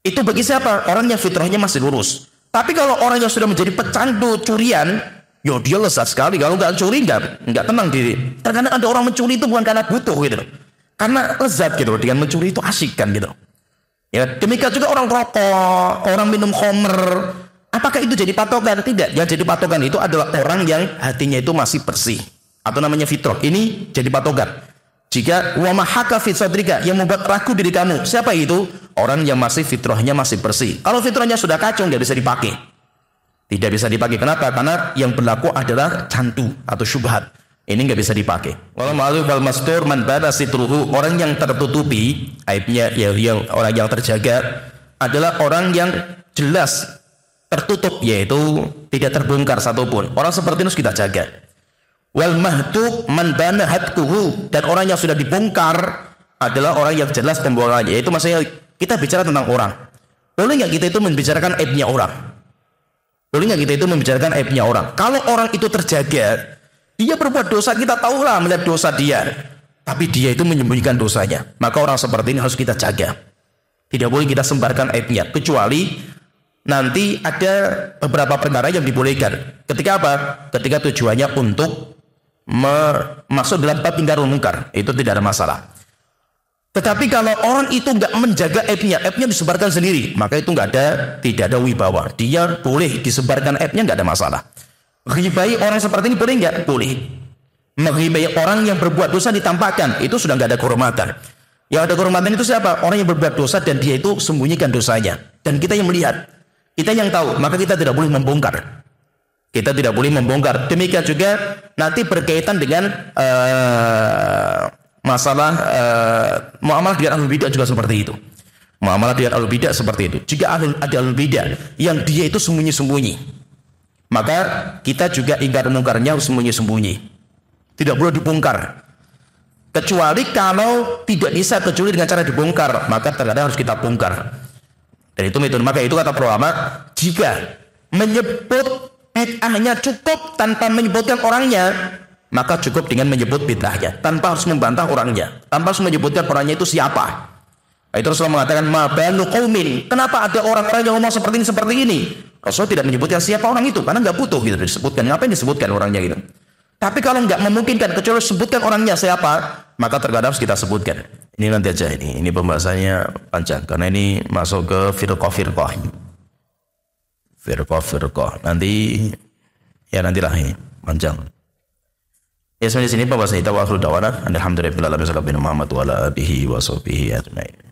Itu bagi siapa? Orang yang fitrahnya masih lurus. Tapi kalau orang yang sudah menjadi pecandu curian, yo dia lezat sekali. Kalau nggak curi nggak tenang diri. Terkadang ada orang mencuri itu bukan karena butuh gitu, karena lezat gitu. Dengan mencuri itu asik kan gitu. Ya demikian juga orang rokok, orang minum khamr. Apakah itu jadi patokan? Tidak. Yang jadi patokan itu adalah orang yang hatinya itu masih bersih, atau namanya fitrah. Ini jadi patokan. Jika wa mahaka fi sadrika, yang membuat ragu diri kamu, siapa itu? Orang yang masih fitrahnya masih bersih. Kalau fitrahnya sudah kacau, nggak bisa dipakai. Tidak bisa dipakai. Kenapa? Karena yang berlaku adalah candu atau syubhat. Ini nggak bisa dipakai. Wal ma'ruf wal mastur man bada sitruhu, orang yang tertutupi aibnya, yang orang yang terjaga adalah orang yang jelas tertutup, yaitu tidak terbongkar satupun. Orang seperti itu harus kita jaga. Wal mahduk man bana hatkuhu, dan orang yang sudah dibongkar adalah orang yang jelas pembongkarannya. Yaitu maksudnya kita bicara tentang orang. Boleh nggak kita itu membicarakan aibnya orang? Boleh nggak kita itu membicarakan aibnya orang? Kalau orang itu terjaga, dia berbuat dosa, kita tahulah melihat dosa dia, tapi dia itu menyembunyikan dosanya. Maka orang seperti ini harus kita jaga. Tidak boleh kita sebarkan aibnya, kecuali nanti ada beberapa perkara yang dibolehkan. Ketika apa? Ketika tujuannya untuk masuk dalam bab ingkarul munkar, itu tidak ada masalah. Tetapi kalau orang itu nggak menjaga aibnya disebarkan sendiri, maka itu tidak ada wibawa. Dia boleh disebarkan aibnya, nggak ada masalah. Ghibai orang seperti ini boleh nggak? Boleh. Menghibai orang yang berbuat dosa ditampakkan, itu sudah nggak ada kehormatan. Yang ada kehormatan itu siapa? Orang yang berbuat dosa dan dia itu sembunyikan dosanya, dan kita yang melihat, kita yang tahu, maka kita tidak boleh membongkar. Kita tidak boleh membongkar. Demikian juga nanti berkaitan dengan masalah muamalah dengan ahlul bidah juga seperti itu. Muamalah dengan ahlul bidah seperti itu. Jika ada ahlul bidah yang dia itu sembunyi-sembunyi, maka kita juga ingkar mungkarnya harus sembunyi-sembunyi. Tidak boleh dibongkar. Kecuali kalau tidak bisa kecuali dengan cara dibongkar, maka terkadang harus kita bongkar. Dan itu metode. Maka itu kata para ulama, jika menyebut bid'ahnya cukup tanpa menyebutkan orangnya, maka cukup dengan menyebut bid'ahnya tanpa harus membantah orangnya, tanpa harus menyebutkan orangnya itu siapa. Itu Rasulullah mengatakan, ma balu qaumin, kenapa ada orang-orang yang ngomong seperti ini. Rasulullah tidak menyebutkan siapa orang itu, karena nggak butuh gitu disebutkan. Ngapain disebutkan orangnya gitu? Tapi kalau nggak memungkinkan kecuali sebutkan orangnya siapa, maka terkadang harus kita sebutkan. Ini nanti aja, ini pembahasannya panjang karena ini masuk ke firqah. Nanti ya nantilah, ini panjang. Ya sampai di sini pembahasan kita, wa akhiru da'wana alhamdulillahi rabbil alamin, Muhammad wa ala alihi wa sahbihi ajmain.